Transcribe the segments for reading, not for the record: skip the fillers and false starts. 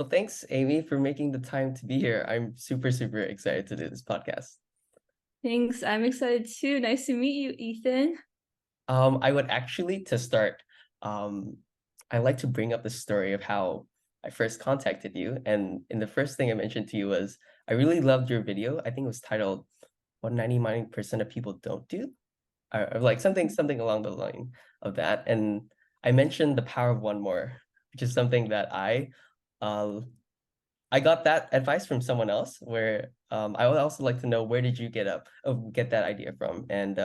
Well, thanks, Amy, for making the time to be here. I'm super, super excited to do this podcast. Thanks. I'm excited too. Nice to meet you, Ethan. I would actually, to start, um, I like to bring up the story of how I first contacted you. And the first thing I mentioned to you was I really loved your video. I think it was titled "What 99% of People Don't Do," or like something along the line of that. And I mentioned the power of one more, which is something that uh I got that advice from someone else where I would also like to know where did you get that idea from, and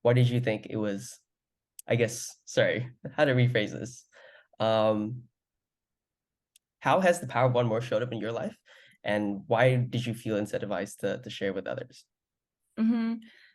why did you think it was, I guess, sorry, how to rephrase this. Um, how has the power of one more showed up in your life, and why did you feel incentivized to share with others? hmm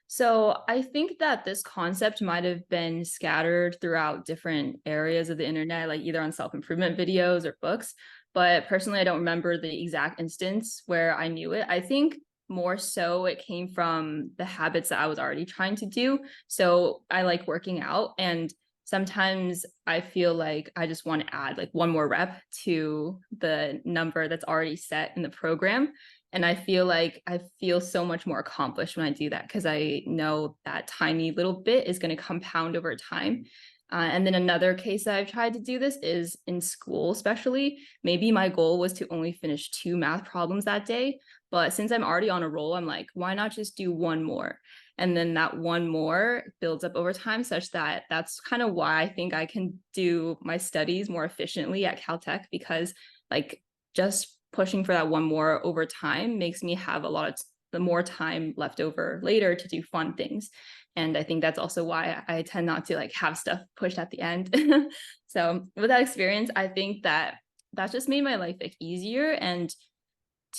So I think that this concept might have been scattered throughout different areas of the internet, like either on self-improvement videos or books. But personally, I don't remember the exact instance where I knew it. I think more so it came from the habits that I was already trying to do. So I like working out, and sometimes I feel like I just want to add like one more rep to the number that's already set in the program. And I feel like I feel so much more accomplished when I do that because I know that tiny little bit is going to compound over time. And then another case that I've tried to do this is in school, especially. Maybe my goal was to only finish two math problems that day. But since I'm already on a roll, I'm like, why not just do one more? And then that one more builds up over time, such that that's kind of why I think I can do my studies more efficiently at Caltech because, like, just pushing for that one more over time makes me have a lot of the more time left over later to do fun things. And I think that's also why I tend not to like have stuff pushed at the end. So with that experience, I think that that's just made my life like easier and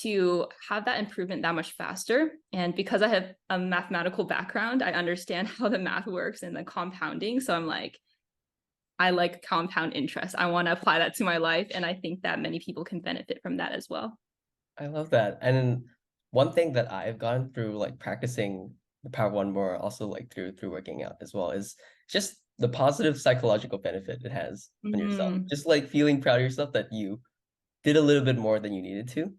to have that improvement that much faster. And because I have a mathematical background, I understand how the math works and the compounding. So I'm like, I like compound interest. I want to apply that to my life. And I think that many people can benefit from that as well. I love that. And one thing that I've gone through, like practicing the power of one more, also like through working out as well, is just the positive psychological benefit it has on yourself. Mm-hmm. Just like feeling proud of yourself that you did a little bit more than you needed to.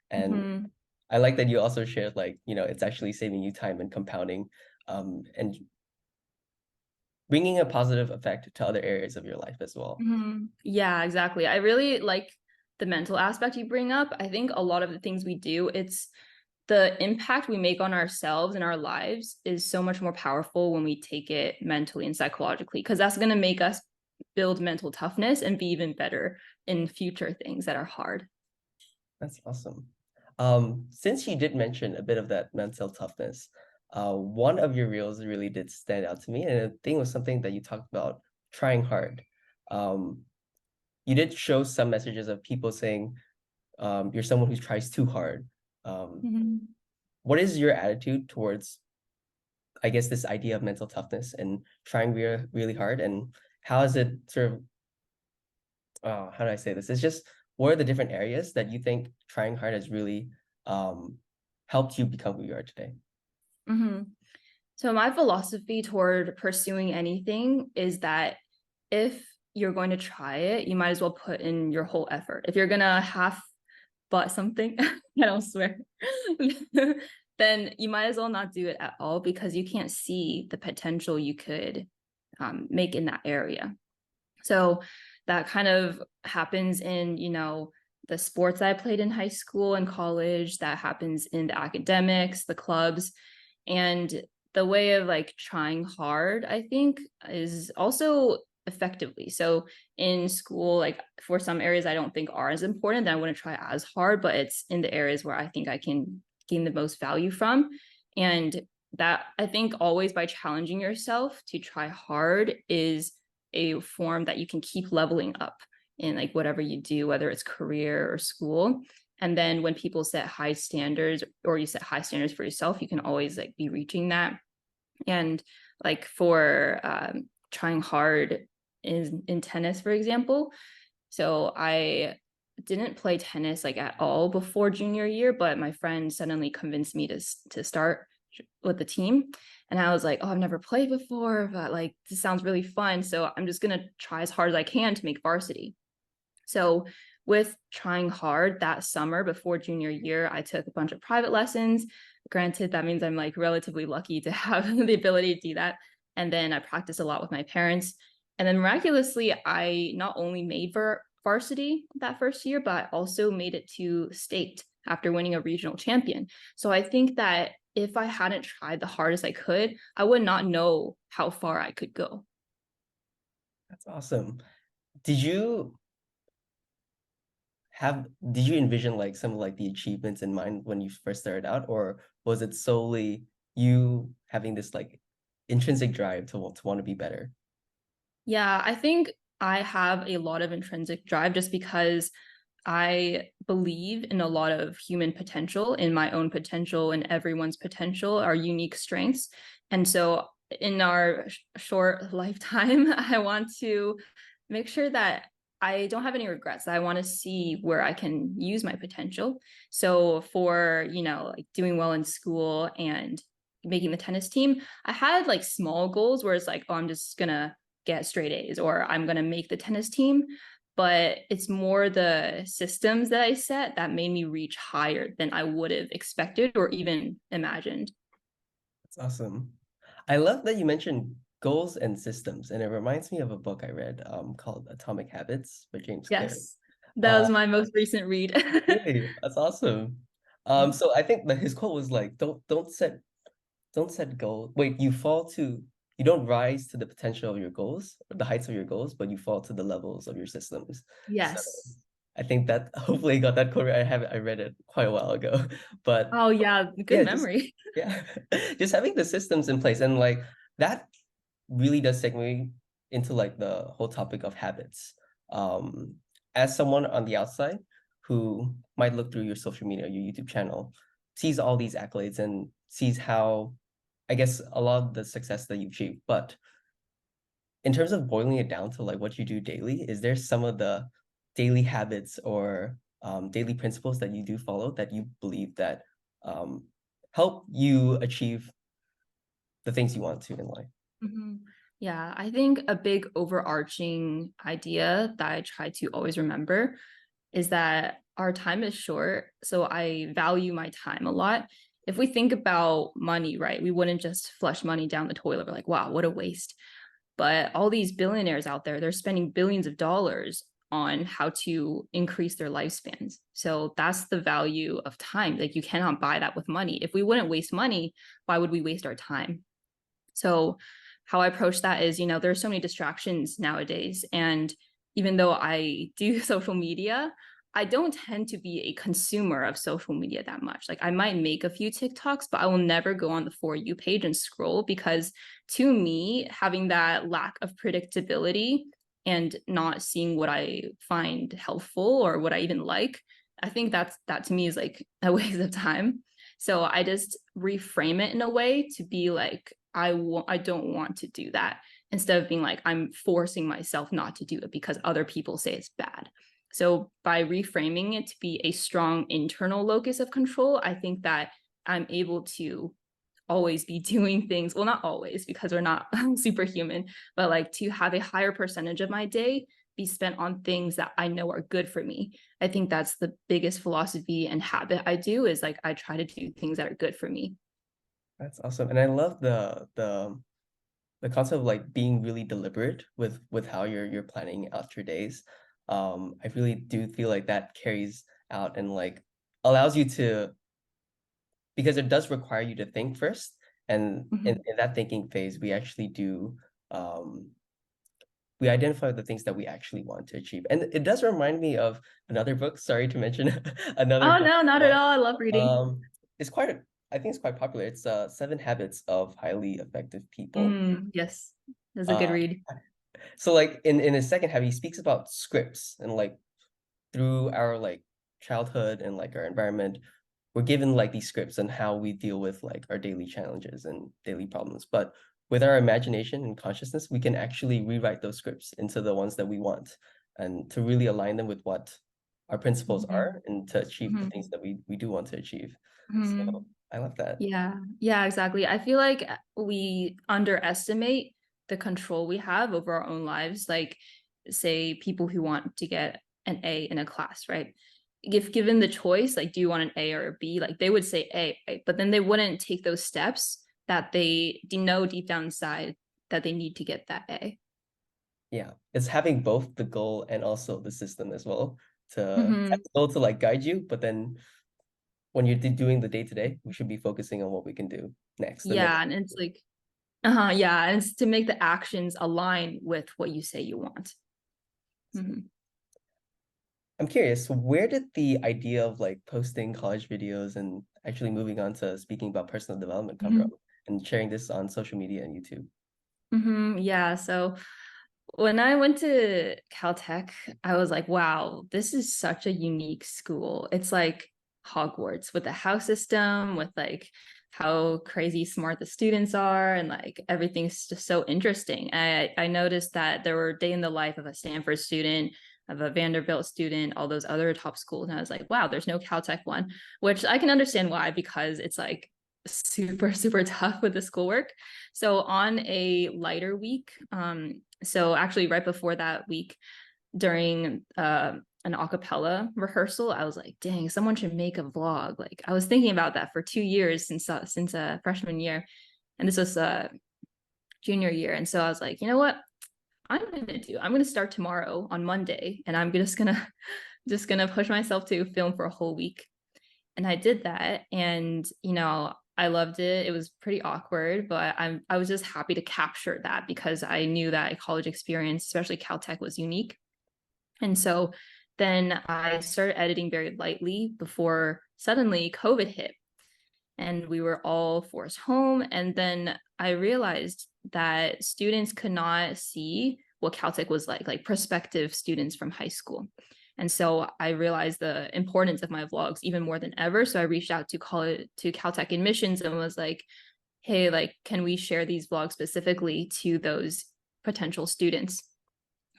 And Mm-hmm. I like that you also shared like, it's actually saving you time and compounding, and bringing a positive effect to other areas of your life as well. Mm-hmm. Yeah, exactly. I really like the mental aspect you bring up. I think a lot of the things we do, it's the impact we make on ourselves and our lives is so much more powerful when we take it mentally and psychologically, because that's going to make us build mental toughness and be even better in future things that are hard. That's awesome. Since you did mention a bit of that mental toughness, one of your reels really did stand out to me, and I think it was something that you talked about trying hard. Um, you did show some messages of people saying, you're someone who tries too hard. Um, Mm-hmm. what is your attitude towards, I guess, this idea of mental toughness and trying really hard, and how is it sort of, how do I say this? It's just, what are the different areas that you think trying hard has really um, helped you become who you are today? Mm-hmm. So my philosophy toward pursuing anything is that if you're going to try it, you might as well put in your whole effort. If you're gonna half butt something, I don't swear, then you might as well not do it at all because you can't see the potential you could make in that area. So that kind of happens in, the sports I played in high school and college, that happens in the academics, the clubs. And the way of like trying hard, I think, is also effectively. So in school, like for some areas I don't think are as important, then I wouldn't try as hard, but it's in the areas where I think I can gain the most value from. And that I think always by challenging yourself to try hard is a form that you can keep leveling up in like whatever you do, whether it's career or school. And then when people set high standards or you set high standards for yourself, you can always like be reaching that. And like for trying hard in tennis, for example. So I didn't play tennis like at all before junior year, but my friend suddenly convinced me to start with the team. And I was like, oh, I've never played before, but like this sounds really fun. So I'm just gonna try as hard as I can to make varsity. So with trying hard that summer before junior year, I took a bunch of private lessons. Granted, that means I'm like relatively lucky to have the ability to do that. And then I practiced a lot with my parents. And then miraculously, I not only made varsity that first year, but I also made it to state after winning a regional champion. So I think that if I hadn't tried the hardest I could, I would not know how far I could go. That's awesome. Did you did you envision like some of like the achievements in mind when you first started out, or was it solely you having this like intrinsic drive to want to be better? Yeah, I think I have a lot of intrinsic drive just because I believe in a lot of human potential, in my own potential, and everyone's potential, our unique strengths. And so, in our short lifetime, I want to make sure that I don't have any regrets. I want to see where I can use my potential. So, for, like doing well in school and making the tennis team, I had like small goals where it's like, oh, I'm just gonna get straight A's or I'm gonna make the tennis team, but it's more the systems that I set that made me reach higher than I would have expected or even imagined. That's awesome. I love that you mentioned goals and systems, and it reminds me of a book I read called Atomic Habits by James Clear. Yes, that Uh, was my most recent read. Really, that's awesome. So I think that his quote was like, don't set goals. Wait, you don't rise to the potential of your goals, or the heights of your goals, but you fall to the levels of your systems. So Yes. I think that hopefully I got that quote right. I read it quite a while ago. But Oh yeah, good yeah, just memory. yeah, just having the systems in place and like that really does segue into like the whole topic of habits. Um, as someone on the outside who might look through your social media, your YouTube channel, sees all these accolades and sees how, I guess, a lot of the success that you achieve. But in terms of boiling it down to like what you do daily, is there some of the daily habits or daily principles that you do follow that you believe that um, help you achieve the things you want to in life? Mhm. Yeah, I think a big overarching idea that I try to always remember is that our time is short. So I value my time a lot. If we think about money, right, we wouldn't just flush money down the toilet. We're like, wow, what a waste. But all these billionaires out there, they're spending billions of dollars on how to increase their lifespans. So that's the value of time. Like you cannot buy that with money. If we wouldn't waste money, why would we waste our time? So how I approach that is, there's so many distractions nowadays. And even though I do social media, I don't tend to be a consumer of social media that much. Like I might make a few TikToks, but I will never go on the For You page and scroll because to me, having that lack of predictability and not seeing what I find helpful or what I even like, I think that to me is like a waste of time. So I just reframe it in a way to be like, I don't want to do that instead of being like I'm forcing myself not to do it because other people say it's bad. So by reframing it to be a strong internal locus of control, I think that I'm able to always be doing things. Well, not always because we're not superhuman, but like to have a higher percentage of my day be spent on things that I know are good for me. I think that's the biggest philosophy and habit I do is like I try to do things that are good for me. That's awesome. And I love the concept of like being really deliberate with how you're planning out your days. I really do feel like that carries out and like allows you to, because it does require you to think first. And Mhm. in that thinking phase, we actually do um we identify the things that we actually want to achieve. And it does remind me of another book, sorry to mention another Oh book no, as not at well. all. I love reading. It's I think it's quite popular. It's Seven Habits of Highly Effective People. Yes, that's a good Uh, read. so like in his second habit, he speaks about scripts and like through our like childhood and like our environment, we're given like these scripts on how we deal with like our daily challenges and daily problems. But with our imagination and consciousness, we can actually rewrite those scripts into the ones that we want and to really align them with what our principles Mhm, are and to achieve the things mhm, that we do want to achieve. So mhm. I love that. Yeah, yeah, exactly. I feel like we underestimate the control we have over our own lives. Like, say, people who want to get an A in a class, right? If given the choice, like, do you want an A or a B? Like, they would say A, right? But then they wouldn't take those steps that they know deep down inside that they need to get that A. Yeah, it's having both the goal and also the system as well to have Mm-hmm. the goal to like guide you, but then when you're doing the day to day, we should be focusing on what we can do next, the next. Yeah, and it's like, yeah, and it's to make the actions align with what you say you want. Mm-hmm. I'm curious, where did the idea of like posting college videos and actually moving on to speaking about personal development come from Mm-hmm. and sharing this on social media and YouTube? Mm-hmm. Yeah, so when I went to Caltech, I was like, wow, this is such a unique school. It's like Hogwarts with the house system, with like how crazy smart the students are, and like everything's just so interesting. I noticed that there were day in the life of a Stanford student, of a Vanderbilt student, all those other top schools. And I was like, wow, there's no Caltech one, which I can understand why, because it's like super, super tough with the schoolwork. So on a lighter week, so actually right before that week, during an a cappella rehearsal, I was like, dang, someone should make a vlog. Like, I was thinking about that for 2 years since freshman year, and this was junior year. And so I was like, you know what, I'm gonna start tomorrow on Monday, and I'm just gonna just gonna push myself to film for a whole week. And I did that, and I loved it. It was pretty awkward, but I was just happy to capture that because I knew that a college experience, especially Caltech, was unique. And so then I started editing very lightly before suddenly COVID hit and we were all forced home. And then I realized that students could not see what Caltech was like prospective students from high school. And so I realized the importance of my vlogs even more than ever. So I reached out to Caltech admissions and was like, hey, like, can we share these vlogs specifically to those potential students?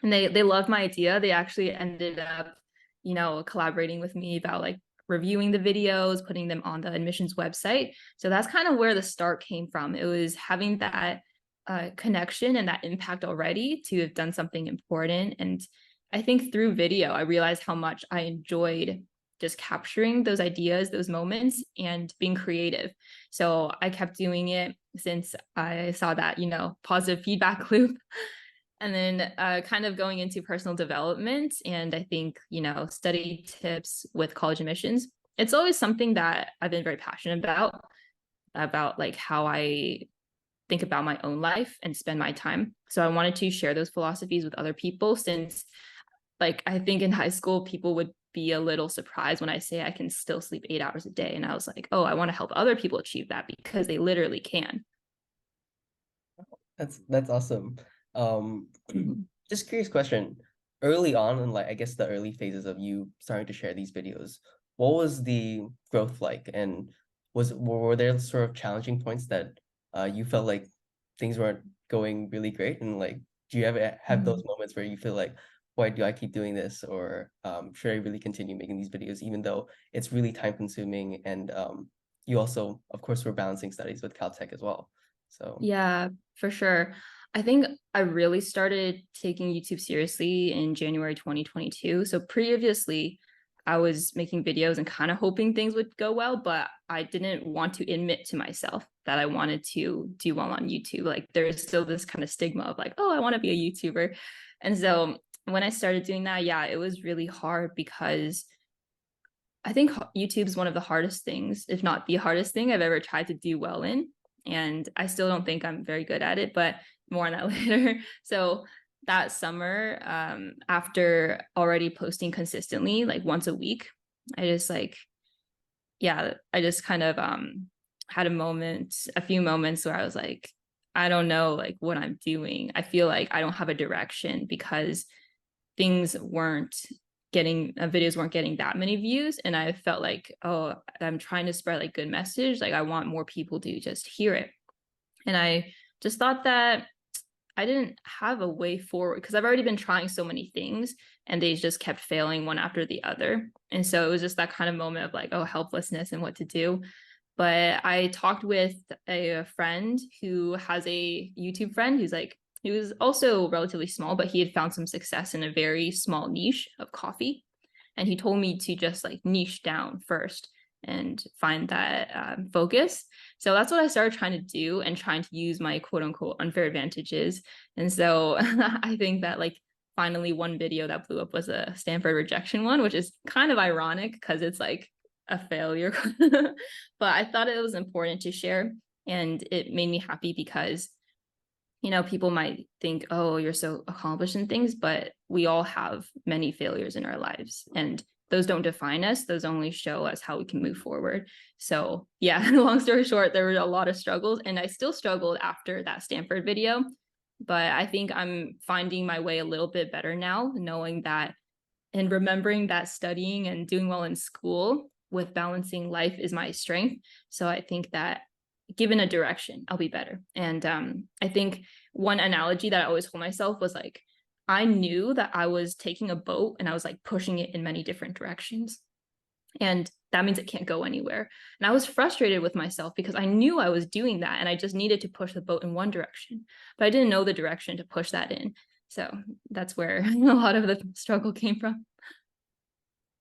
And they loved my idea. They actually ended up, collaborating with me about like reviewing the videos, putting them on the admissions website. So that's kind of where the start came from. It was having that connection and that impact already to have done something important. And I think through video, I realized how much I enjoyed just capturing those ideas, those moments, and being creative. So I kept doing it since I saw that, positive feedback loop. And then kind of going into personal development and I think, study tips with college admissions. It's always something that I've been very passionate about like how I think about my own life and spend my time. So I wanted to share those philosophies with other people since like I think in high school people would be a little surprised when I say I can still sleep 8 hours a day. And I was like, oh, I want to help other people achieve that because they literally can. That's awesome. Um, Mhm. just curious question. Early on in like I guess the early phases of you starting to share these videos, what was the growth like? And were there sort of challenging points that you felt like things weren't going really great? And like, do you ever have those Mhm. moments where you feel like, why do I keep doing this? Or should I really continue making these videos even though it's really time consuming and you also, of course, were balancing studies with Caltech as well. So Yeah, for sure. I think I really started taking YouTube seriously in January 2022. So previously, I was making videos and kind of hoping things would go well, but I didn't want to admit to myself that I wanted to do well on YouTube. Like there's still this kind of stigma of like, oh, I want to be a YouTuber. And so when I started doing that, yeah, it was really hard because I think YouTube is one of the hardest things, if not the hardest thing I've ever tried to do well in. And I still don't think I'm very good at it, but more on that later. So that summer, after already posting consistently, like once a week, I just like, yeah, I just kind of had a few moments where I was like, I don't know like what I'm doing. I feel like I don't have a direction because things weren't videos weren't getting that many views, and I felt like, oh, I'm trying to spread like good message, like I want more people to just hear it. And I just thought that I didn't have a way forward because I've already been trying so many things and they just kept failing one after the other. And so it was just that kind of moment of like, oh, helplessness and what to do. But I talked with a friend who has a YouTube friend who's like He was also relatively small, but he had found some success in a very small niche of coffee. And he told me to just like niche down first and find that focus. So that's what I started trying to do and trying to use my quote unquote unfair advantages. And so I think that like finally one video that blew up was a Stanford rejection one, which is kind of ironic because it's like a failure. But I thought it was important to share. And it made me happy because people might think, oh, you're so accomplished in things, but we all have many failures in our lives. And those don't define us. Those only show us how we can move forward. So, yeah, long story short, there were a lot of struggles. And I still struggled after that Stanford video. But I think I'm finding my way a little bit better now, knowing that and remembering that studying and doing well in school with balancing life is my strength. So I think that given a direction, I'll be better. And I think one analogy that I always told myself was like, I knew that I was taking a boat and I was like pushing it in many different directions. And that means it can't go anywhere. And I was frustrated with myself because I knew I was doing that and I just needed to push the boat in one direction, but I didn't know the direction to push that in. So that's where a lot of the struggle came from.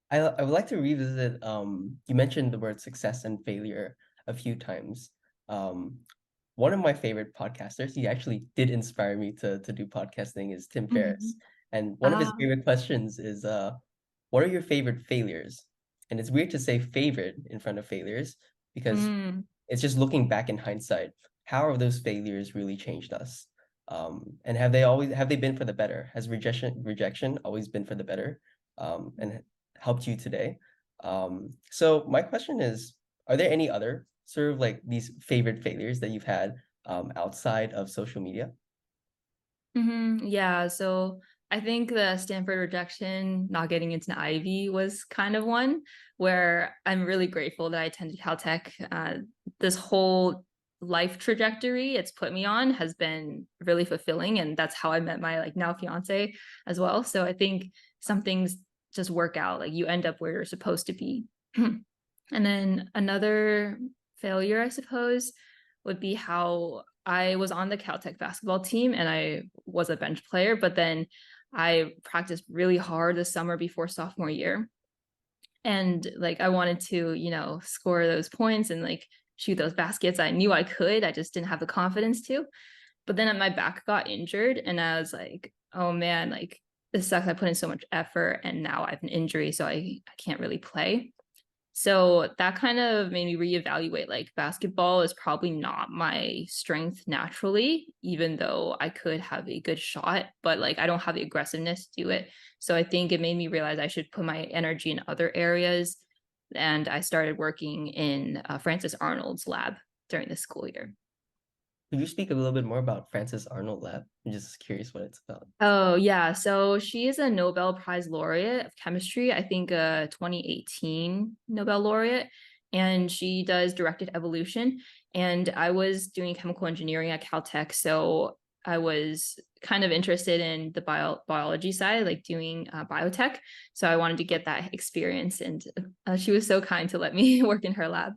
I would like to revisit, you mentioned the word success and failure a few times. Um, One of my favorite podcasters, he actually did inspire me to do podcasting, is Tim Ferriss. Mhm. And one of his Ah, favorite questions is, what are your favorite failures? And it's weird to say favorite in front of failures because mm, it's just looking back in hindsight. How have those failures really changed us? And have they been for the better? Has rejection always been for the better? And helped you today? So my question is, are there any other sort of like these favorite failures that you've had outside of social media? yeah. So I think the Stanford rejection, not getting into Ivy, was kind of one where I'm really grateful that I attended Caltech. This whole life trajectory it's put me on has been really fulfilling, and that's how I met my like now fiance as well. So I think some things just work out, like you end up where you're supposed to be. And then another failure, I suppose, would be how I was on the Caltech basketball team and I was a bench player, but then I practiced really hard the summer before sophomore year. And like I wanted to, score those points and like shoot those baskets. I knew I could, I just didn't have the confidence to. But then my back got injured and I was like, oh man, like this sucks. I put in so much effort and now I have an injury, so I can't really play. So that kind of made me reevaluate like basketball is probably not my strength naturally, even though I could have a good shot, but like I don't have the aggressiveness to do it. So I think it made me realize I should put my energy in other areas. And I started working in Francis Arnold's lab during the school year. Could you speak a little bit more about Francis Arnold Lab? I'm just curious what it's about. Oh, yeah. So she is a Nobel Prize laureate of chemistry, I think a 2018 Nobel laureate, and she does directed evolution. And I was doing chemical engineering at Caltech, so I was kind of interested in the biology side, like doing biotech. So I wanted to get that experience, and she was so kind to let me work in her lab.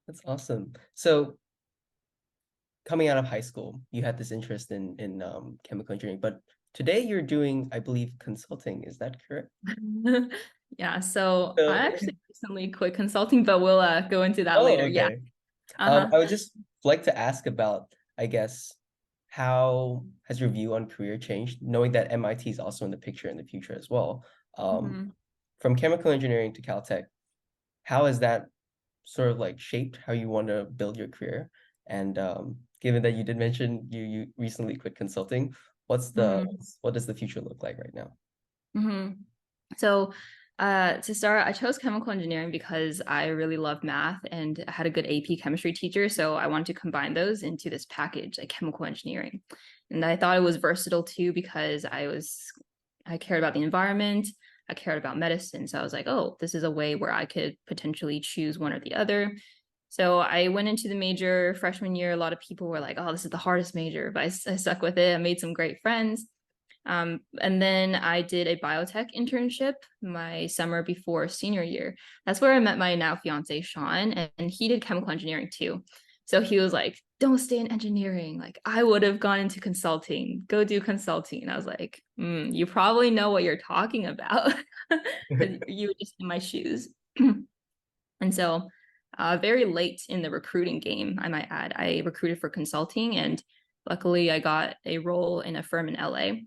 That's awesome. So coming out of high school, you had this interest in chemical engineering, but today you're doing, I believe, consulting. Is that correct? Yeah, so I So, actually recently quit consulting, but we'll go into that oh, later. Yeah. okay. Uh-huh. I would just like to ask about, I guess, how has your view on career changed, knowing that MIT is also in the picture in the future as well? Um, Mhm. from chemical engineering to Caltech, how has that sort of like shaped how you want to build your career? And given that you did mention you recently quit consulting, Mhm. what does the future look like right now? Mhm. So, to start, I chose chemical engineering because I really love math and I had a good AP chemistry teacher. So I wanted to combine those into this package, like chemical engineering. And I thought it was versatile too because I cared about the environment, I cared about medicine. So I was like, oh, this is a way where I could potentially choose one or the other. So I went into the major freshman year. A lot of people were like, oh, this is the hardest major, but I stuck with it. I made some great friends. And then I did a biotech internship my summer before senior year. That's where I met my now fiance, Sean, and he did chemical engineering too. So he was like, don't stay in engineering. Like, I would have gone into consulting, go do consulting. And I was like, you probably know what you're talking about because you were just in my shoes. And so, very late in the recruiting game, I might add, I recruited for consulting, and luckily I got a role in a firm in LA.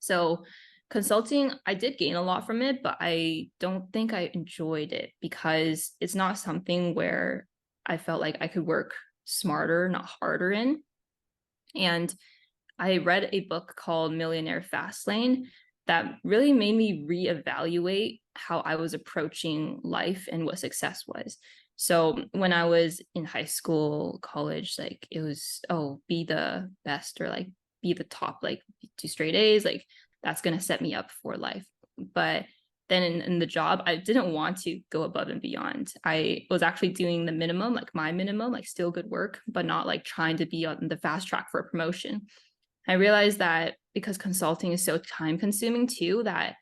So, consulting, I did gain a lot from it, but I don't think I enjoyed it because it's not something where I felt like I could work smarter, not harder in. And I read a book called Millionaire Fastlane that really made me reevaluate how I was approaching life and what success was. So when I was in high school, college, like it was, oh, be the best or like be the top, like 2 straight A's, like that's going to set me up for life. But then in the job, I didn't want to go above and beyond. I was actually doing the minimum, like my minimum, like still good work, but not like trying to be on the fast track for a promotion. I realized that because consulting is so time consuming too, that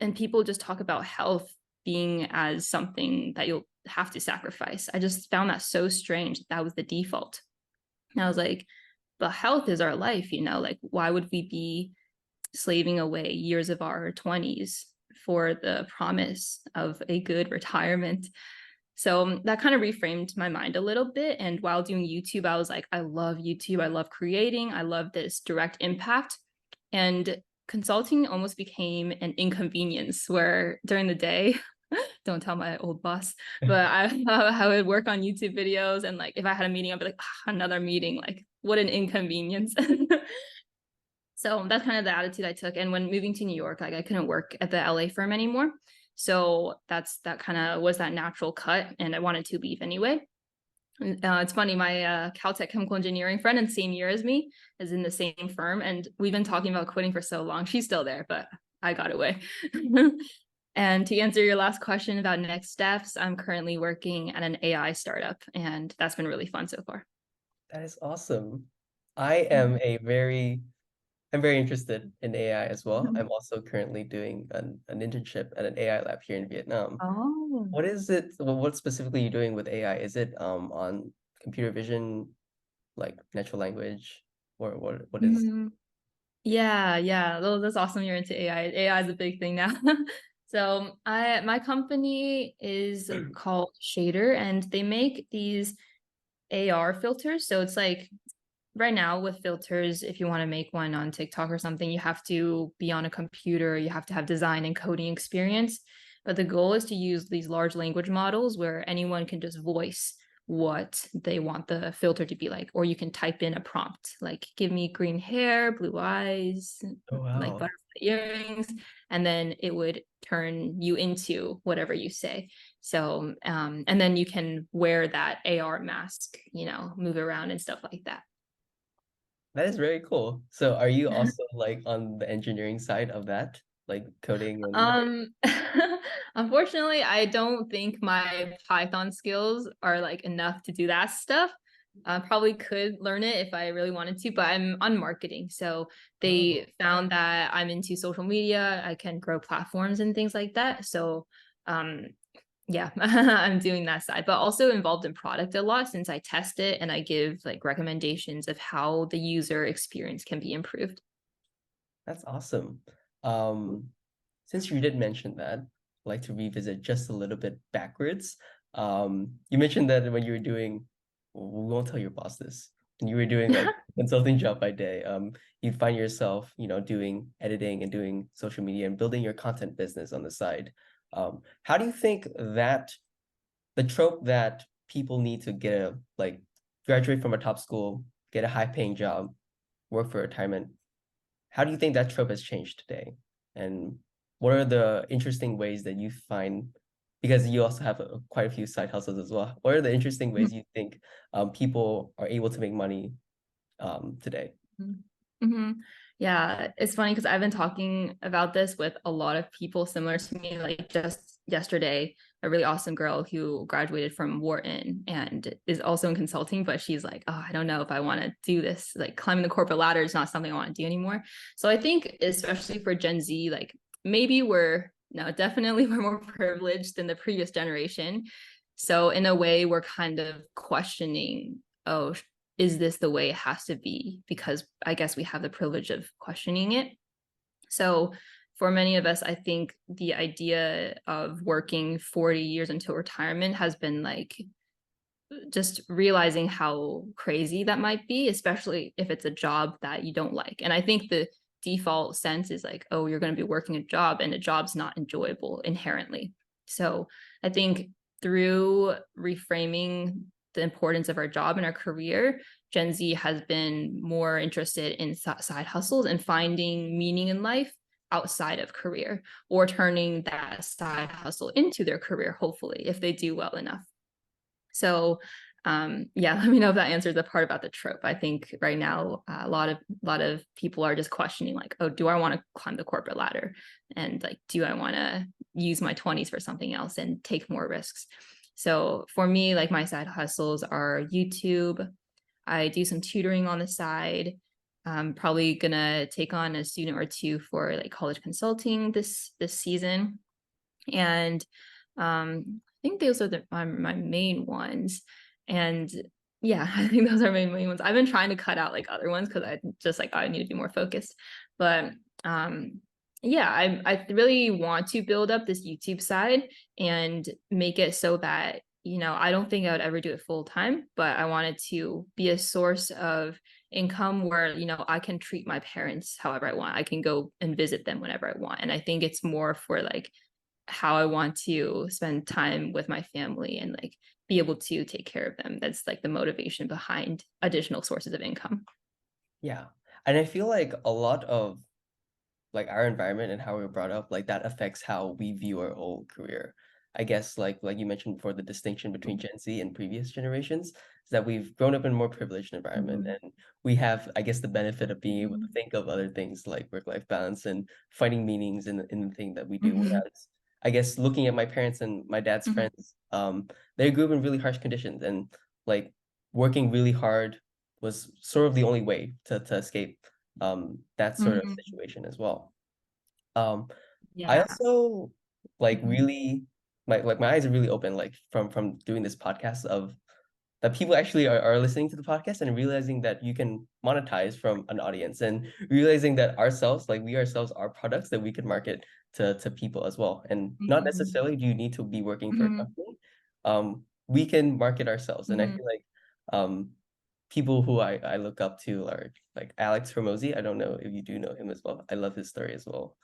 and people just talk about health being as something that you'll have to sacrifice. I just found that so strange that was the default. And I was like, but health is our life, like why would we be slaving away years of our 20s for the promise of a good retirement? So that kind of reframed my mind a little bit. And while doing YouTube, I was like, I love YouTube. I love creating. I love this direct impact. And consulting almost became an inconvenience where during the day, don't tell my old boss, but I would work on YouTube videos. And like, if I had a meeting, I'd be like, another meeting, like what an inconvenience. So that's kind of the attitude I took. And when moving to New York, like I couldn't work at the LA firm anymore. So that kind of was that natural cut. And I wanted to leave anyway. It's funny, my Caltech chemical engineering friend in the same year as me is in the same firm. And we've been talking about quitting for so long. She's still there, but I got away. And to answer your last question about next steps, I'm currently working at an AI startup, and that's been really fun so far. That is awesome. I am I'm very interested in AI as well. I'm also currently doing an internship at an AI lab here in Vietnam. Oh. What is it? What specifically are you doing with AI? Is it on computer vision, like natural language, or what is? Mhm. Yeah. Well, that's awesome. You're into AI. AI is a big thing now. So my company is called Shader, and they make these AR filters. So it's like right now with filters, if you want to make one on TikTok or something, you have to be on a computer, you have to have design and coding experience. But the goal is to use these large language models where anyone can just voice what they want the filter to be like, or you can type in a prompt like, give me green hair, blue eyes, Oh like wow. butterfly earrings, and then it would turn you into whatever you say. So, and then you can wear that AR mask, move around and stuff like that. That is very cool. So are you also like on the engineering side of that, like coding and Um, unfortunately, I don't think my Python skills are like enough to do that stuff. I probably could learn it if I really wanted to, but I'm on marketing. So oh, they found that I'm into social media. I can grow platforms and things like that. So, um, yeah, I'm doing that side, but also involved in product a lot since I test it and I give like recommendations of how the user experience can be improved. that's awesome. Um, since you did mention that, I'd like to revisit just a little bit backwards. You mentioned that when you were doing, we won't tell your boss this, when you were doing like consulting job by day, you find yourself, doing editing and doing social media and building your content business on the side. How do you think that the trope that people need to get like graduate from a top school, get a high paying job, work for retirement, how do you think that trope has changed today? And what are the interesting ways that you find, because you also have quite a few side hustles as well, what are the interesting ways you think people are able to make money today? Mm-hmm. Yeah, it's funny because I've been talking about this with a lot of people similar to me. Like just yesterday, a really awesome girl who graduated from Wharton and is also in consulting, but she's like, oh, I don't know if I want to do this. Like climbing the corporate ladder is not something I want to do anymore. So I think, especially for Gen Z, like maybe we're no, definitely we're more privileged than the previous generation. So in a way, we're kind of questioning, oh, is this the way it has to be? Because I guess we have the privilege of questioning it. So for many of us, I think the idea of working 40 years until retirement has been like just realizing how crazy that might be, especially if it's a job that you don't like. And I think the default sense is like, oh, you're going to be working a job and a job's not enjoyable inherently. So I think through reframing the importance of our job and our career, Gen Z has been more interested in side hustles and finding meaning in life outside of career, or turning that side hustle into their career, hopefully, if they do well enough. So yeah, let me know if that answers the part about the trope. I think right now a lot of people are just questioning like, oh, do I want to climb the corporate ladder? And like, do I want to use my 20s for something else and take more risks? So for me, like my side hustles are YouTube. I do some tutoring on the side. I'm probably gonna take on a student or two for like college consulting this season. And I think those are my main ones. And yeah, I think those are my main ones. I've been trying to cut out like other ones because I just like I need to be more focused. But yeah, I really want to build up this YouTube side and make it so that, you know, I don't think I would ever do it full time, but I wanted to be a source of income where, you know, I can treat my parents however I want. I can go and visit them whenever I want. And I think it's more for like how I want to spend time with my family and like be able to take care of them. That's like the motivation behind additional sources of income. Yeah. And I feel like a lot of like our environment and how we were brought up, like that affects how we view our own career. I guess like you mentioned before, the distinction between Gen Z and previous generations is that we've grown up in a more privileged environment Mhm. and we have, I guess, the benefit of being able to Mhm. think of other things like work-life balance and finding meanings in the thing that we do. Mhm. Whereas I guess looking at my parents and my dad's Mhm. friends, they grew up in really harsh conditions and like working really hard was sort of the only way to escape that sort of Mhm. situation as well. Um, I Yeah. also like Mhm. really my eyes are really open like from doing this podcast of that people actually are listening to the podcast and realizing that you can monetize from an audience and realizing that ourselves like we ourselves are products that we can market to people as well and not Mhm. necessarily do you need to be working for a Mhm. company. We can market ourselves and I Mhm. feel like um people who I look up to are like Alex Hormozy. I don't know if you do know him as well. I love his story as well.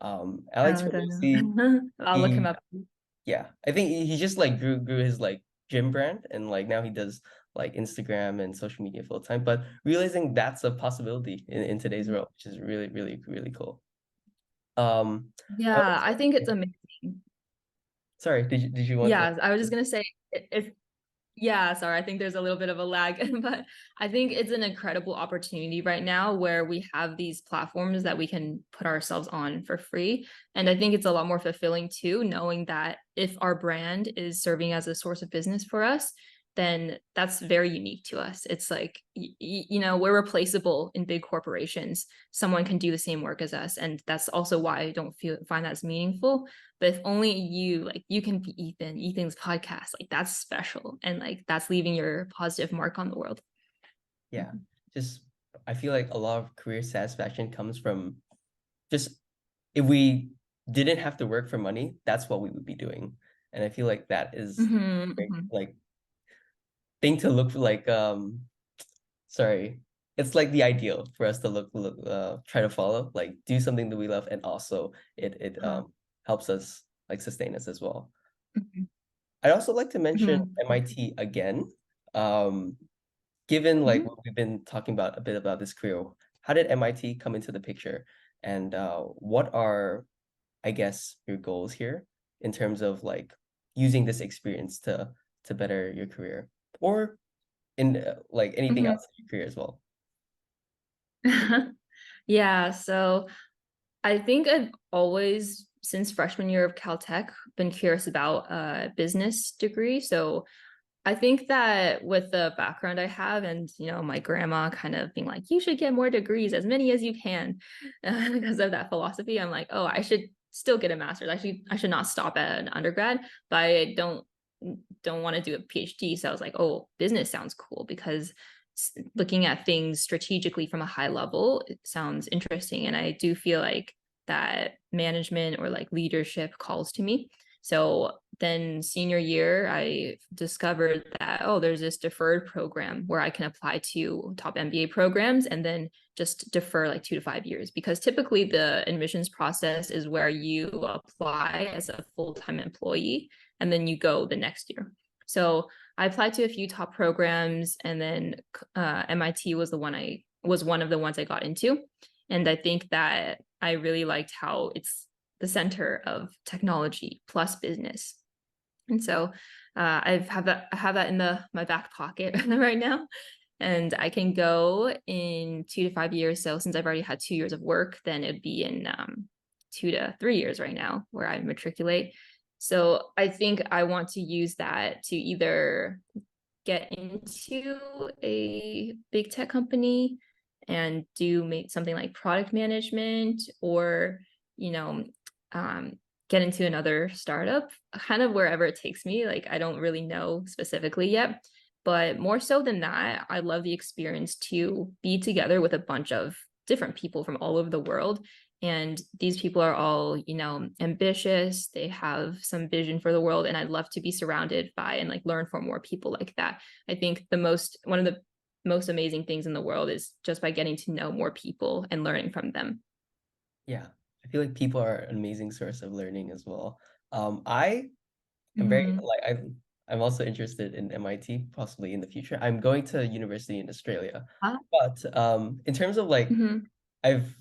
Alex I don't Hormozy, know. I'll look him he up. yeah, I think he just like grew his like gym brand and like now he does like Instagram and social media full time. But realizing that's a possibility in today's world, which is really, really, really cool. I Yeah, I also, think it's yeah, amazing. sorry, did you want to? Yeah, I was just gonna say if yeah, sorry, I think there's a little bit of a lag, but I think it's an incredible opportunity right now where we have these platforms that we can put ourselves on for free. And I think it's a lot more fulfilling too, knowing that if our brand is serving as a source of business for us, then that's very unique to us. It's like, you know, we're replaceable in big corporations. Someone can do the same work as us. And that's also why I don't find that as meaningful. But if only you like you can be Ethan's podcast, like that's special. And like that's leaving your positive mark on the world. Yeah, just I feel like a lot of career satisfaction comes from just if we didn't have to work for money, that's what we would be doing. And I feel like that is Mm-hmm, great, mm-hmm. like thing to look like sorry. It's like the ideal for us to look try to follow, like do something that we love and also it Uh-huh. helps us like sustain us as well. Mm-hmm. I'd also like to mention Mm-hmm. MIT again. Um Given like Mm-hmm. what we've been talking about a bit about this career, how did MIT come into the picture? And what are, I guess, your goals here in terms of like using this experience to better your career or in like anything else in your career as well? Mm-hmm. Yeah, so I think I've always, since freshman year of Caltech, been curious about a business degree. So I think that with the background I have, and you know, my grandma kind of being like, "You should get more degrees, as many as you can," because of that philosophy, I'm like, "Oh, I should still get a master's. I should not stop at an undergrad." But I don't want to do a PhD. So I was like, oh, business sounds cool because looking at things strategically from a high level, it sounds interesting. And I do feel like that management or like leadership calls to me. So then senior year, I discovered that, oh, there's this deferred program where I can apply to top MBA programs and then just defer like 2 to 5 years. Because typically the admissions process is where you apply as a full-time employee and then you go the next year. So I applied to a few top programs, and then MIT was one of the ones I got into. And I think that I really liked how it's the center of technology plus business. And so I have that in my back pocket right now. And I can go in 2 to 5 years. So since I've already had 2 years of work, then it'd be in 2 to 3 years right now where I matriculate. So I think I want to use that to either get into a big tech company and do something like product management, or you know um, get into another startup, kind of wherever it takes me. Like, I don't really know specifically yet, but more so than that, I love the experience to be together with a bunch of different people from all over the world. And these people are all, ambitious. They have some vision for the world. And I'd love to be surrounded by and like learn from more people like that. I think one of the most amazing things in the world is just by getting to know more people and learning from them. Yeah, I feel like people are an amazing source of learning as well. I am very Mm-hmm. like I'm also interested in MIT possibly in the future. I'm going to university in Australia, but in terms of like Mm-hmm. I've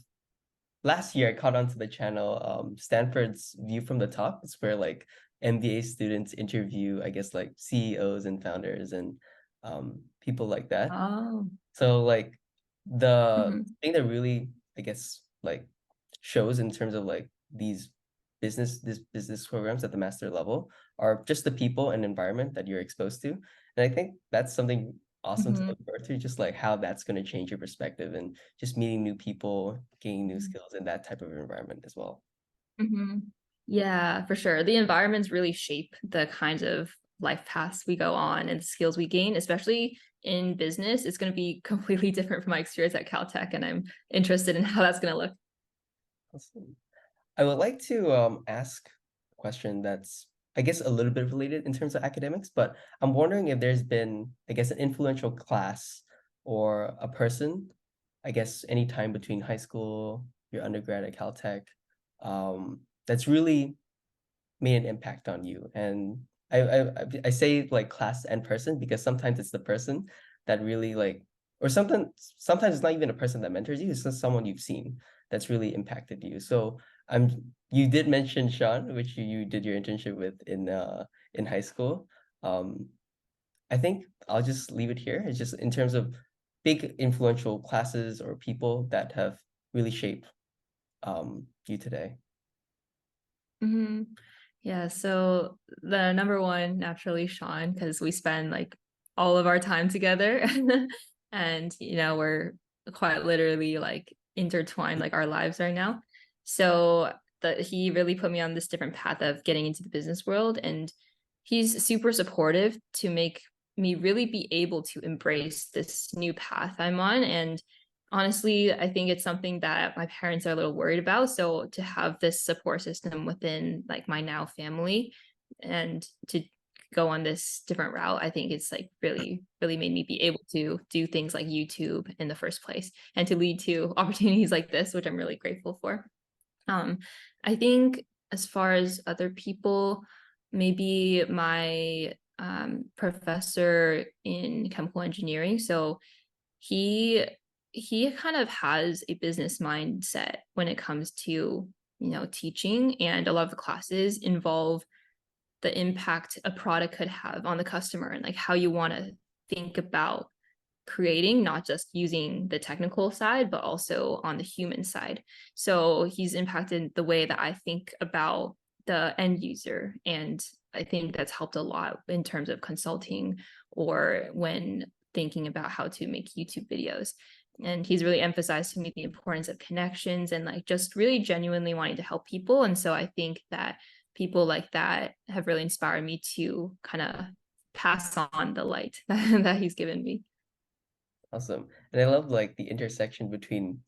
last year I caught onto the channel Stanford's View from the Top. It's where like MBA students interview, I guess like CEOs and founders and people like that. Oh. So like the Mm-hmm. thing that really, I guess, like shows in terms of like these business programs at the master level are just the people and environment that you're exposed to. And I think that's something awesome to Mm-hmm. look forward to, just like how that's going to change your perspective and just meeting new people, gaining new skills in that type of environment as well. Mm-hmm. Yeah, for sure. The environments really shape the kinds of life paths we go on and the skills we gain, especially in business. It's going to be completely different from my experience at Caltech, and I'm interested in how that's going to look. Awesome. I would like to ask a question that's, I guess, a little bit related in terms of academics, but I'm wondering if there's been, I guess, an influential class or a person, I guess, any time between high school, your undergrad at Caltech, that's really made an impact on you. And I say like class and person because sometimes it's the person that really like, or sometimes it's not even a person that mentors you, it's just someone you've seen that's really impacted you. So you did mention Sean, which you did your internship with in high school. Um, I think I'll just leave it here. It's just in terms of big influential classes or people that have really shaped you today. Hmm. Yeah, so the number one, naturally, Sean, because we spend like all of our time together. And we're quite literally like intertwined, like our lives are now. So he really put me on this different path of getting into the business world, and he's super supportive to make me really be able to embrace this new path I'm on. And honestly, I think it's something that my parents are a little worried about. So to have this support system within like my now family and to go on this different route, I think it's like really, really made me be able to do things like YouTube in the first place and to lead to opportunities like this, which I'm really grateful for. Um, I think as far as other people, maybe my professor in chemical engineering. So he he kind of has a business mindset when it comes to teaching, and a lot of the classes involve the impact a product could have on the customer and like how you want to think about creating, not just using the technical side, but also on the human side. So he's impacted the way that I think about the end user. And I think that's helped a lot in terms of consulting or when thinking about how to make YouTube videos. And he's really emphasized to me the importance of connections and like just really genuinely wanting to help people. And so I think that people like that have really inspired me to kind of pass on the light that he's given me. Awesome. And I love like the intersection between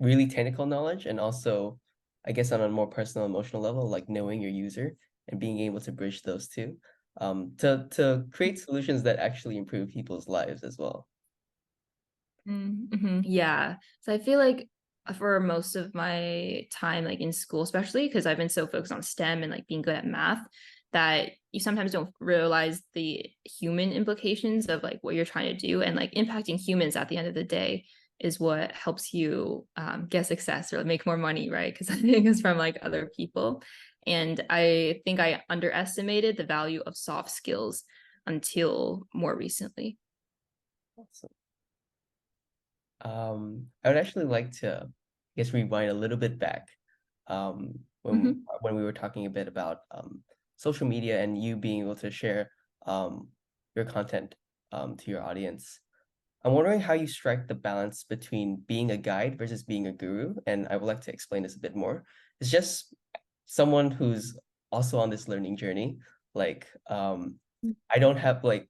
really technical knowledge and also, I guess, on a more personal, emotional level, like knowing your user and being able to bridge those two, to create solutions that actually improve people's lives as well. Mm-hmm. Yeah. So I feel like for most of my time, like in school, especially because I've been so focused on STEM and like being good at math, that you sometimes don't realize the human implications of like what you're trying to do, and like impacting humans at the end of the day is what helps you get success or make more money, right? Because I think it's from like other people. And I think I underestimated the value of soft skills until more recently. Awesome. I would actually like to, I guess, rewind a little bit back, Mm-hmm. when we were talking a bit about social media and you being able to share your content to your audience. I'm wondering how you strike the balance between being a guide versus being a guru, and I would like to explain this a bit more. It's just someone who's also on this learning journey. Like, I don't have like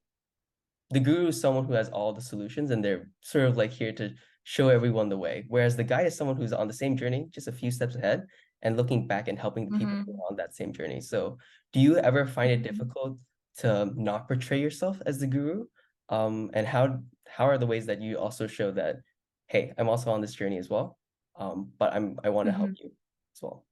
the guru is someone who has all the solutions and they're sort of like here to show everyone the way. Whereas the guide is someone who's on the same journey, just a few steps ahead, and looking back and helping the people who Mm-hmm. are on that same journey. So, do you ever find it Mm-hmm. difficult to not portray yourself as the guru? And how are the ways that you also show that, hey, I'm also on this journey as well, but I want to help Mm-hmm. you as well.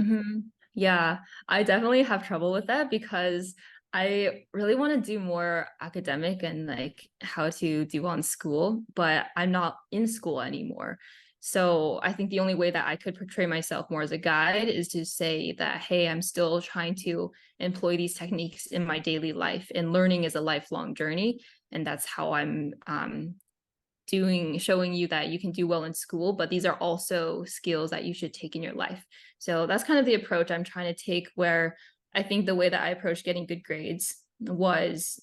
Hmm. Yeah, I definitely have trouble with that because I really want to do more academic and like how to do well in school, but I'm not in school anymore. So I think the only way that I could portray myself more as a guide is to say that, hey, I'm still trying to employ these techniques in my daily life, and learning is a lifelong journey. And that's how I'm showing you that you can do well in school, but these are also skills that you should take in your life. So that's kind of the approach I'm trying to take, where I think the way that I approached getting good grades was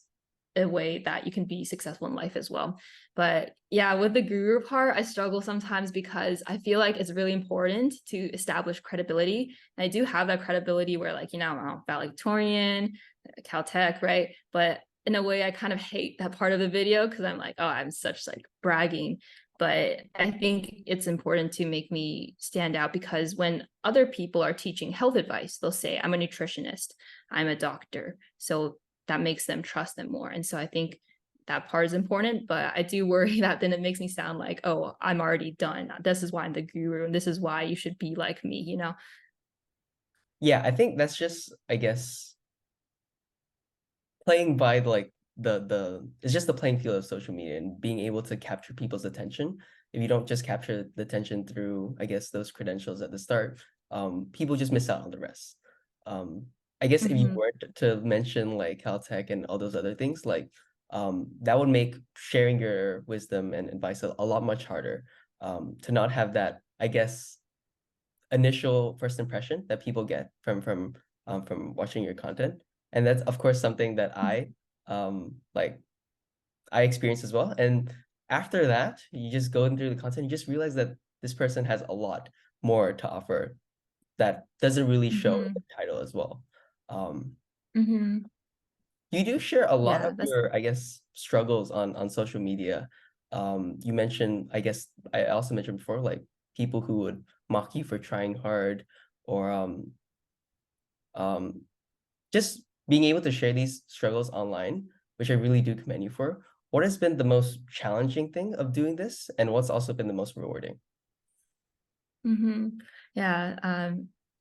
a way that you can be successful in life as well. But yeah, with the guru part, I struggle sometimes because I feel like it's really important to establish credibility. And I do have that credibility where, like, I'm a valedictorian, Caltech, right? But in a way, I kind of hate that part of the video because I'm like, oh, I'm such like bragging. But I think it's important to make me stand out, because when other people are teaching health advice, they'll say, I'm a nutritionist, I'm a doctor. So that makes them trust them more. And so I think that part is important, but I do worry that then it makes me sound like, oh, I'm already done. This is why I'm the guru, and this is why you should be like me. Yeah, I think that's just, I guess, playing by like the it's just the playing field of social media and being able to capture people's attention. If you don't just capture the attention through, I guess, those credentials at the start, people just miss out on the rest. Um, I guess if you Mm-hmm. were to mention like Caltech and all those other things, like that would make sharing your wisdom and advice a lot much harder. To not have that, I guess, initial first impression that people get from watching your content. And that's of course something that like I experience as well. And after that, you just go through the content, you just realize that this person has a lot more to offer that doesn't really show in Mm-hmm. the title as well. Um, Mm-hmm. you do share a lot of Yeah, that's your, I guess, struggles on social media. You mentioned, I guess, I also mentioned before, like people who would mock you for trying hard, or um, just being able to share these struggles online, which I really do commend you for. What has been the most challenging thing of doing this, and what's also been the most rewarding? hmm Yeah.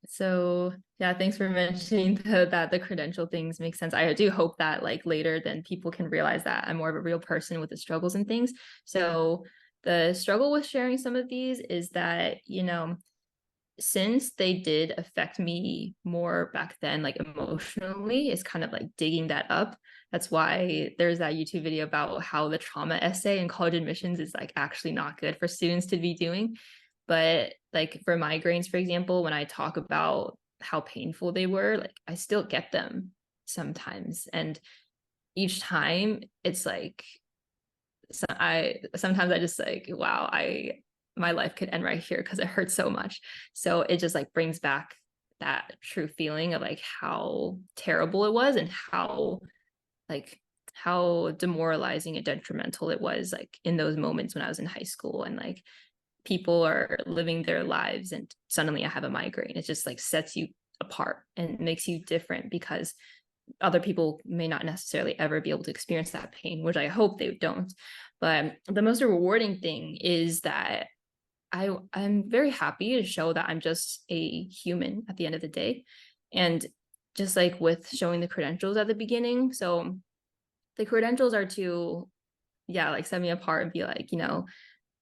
So yeah, thanks for mentioning that the credential things make sense. I do hope that like later then people can realize that I'm more of a real person with the struggles and things. So the struggle with sharing some of these is that, since they did affect me more back then, like emotionally, is kind of like digging that up. That's why there's that YouTube video about how the trauma essay in college admissions is like actually not good for students to be doing. But like for migraines, for example, when I talk about how painful they were, like I still get them sometimes. And each time it's like, I sometimes I just like, wow, my life could end right here because it hurts so much. So it just like brings back that true feeling of like how terrible it was and how like how demoralizing and detrimental it was, like in those moments when I was in high school, and like people are living their lives and suddenly I have a migraine. It just like sets you apart and makes you different, because other people may not necessarily ever be able to experience that pain, which I hope they don't. But the most rewarding thing is that I'm very happy to show that I'm just a human at the end of the day. And just like with showing the credentials at the beginning, so the credentials are to, yeah, like set me apart and be like,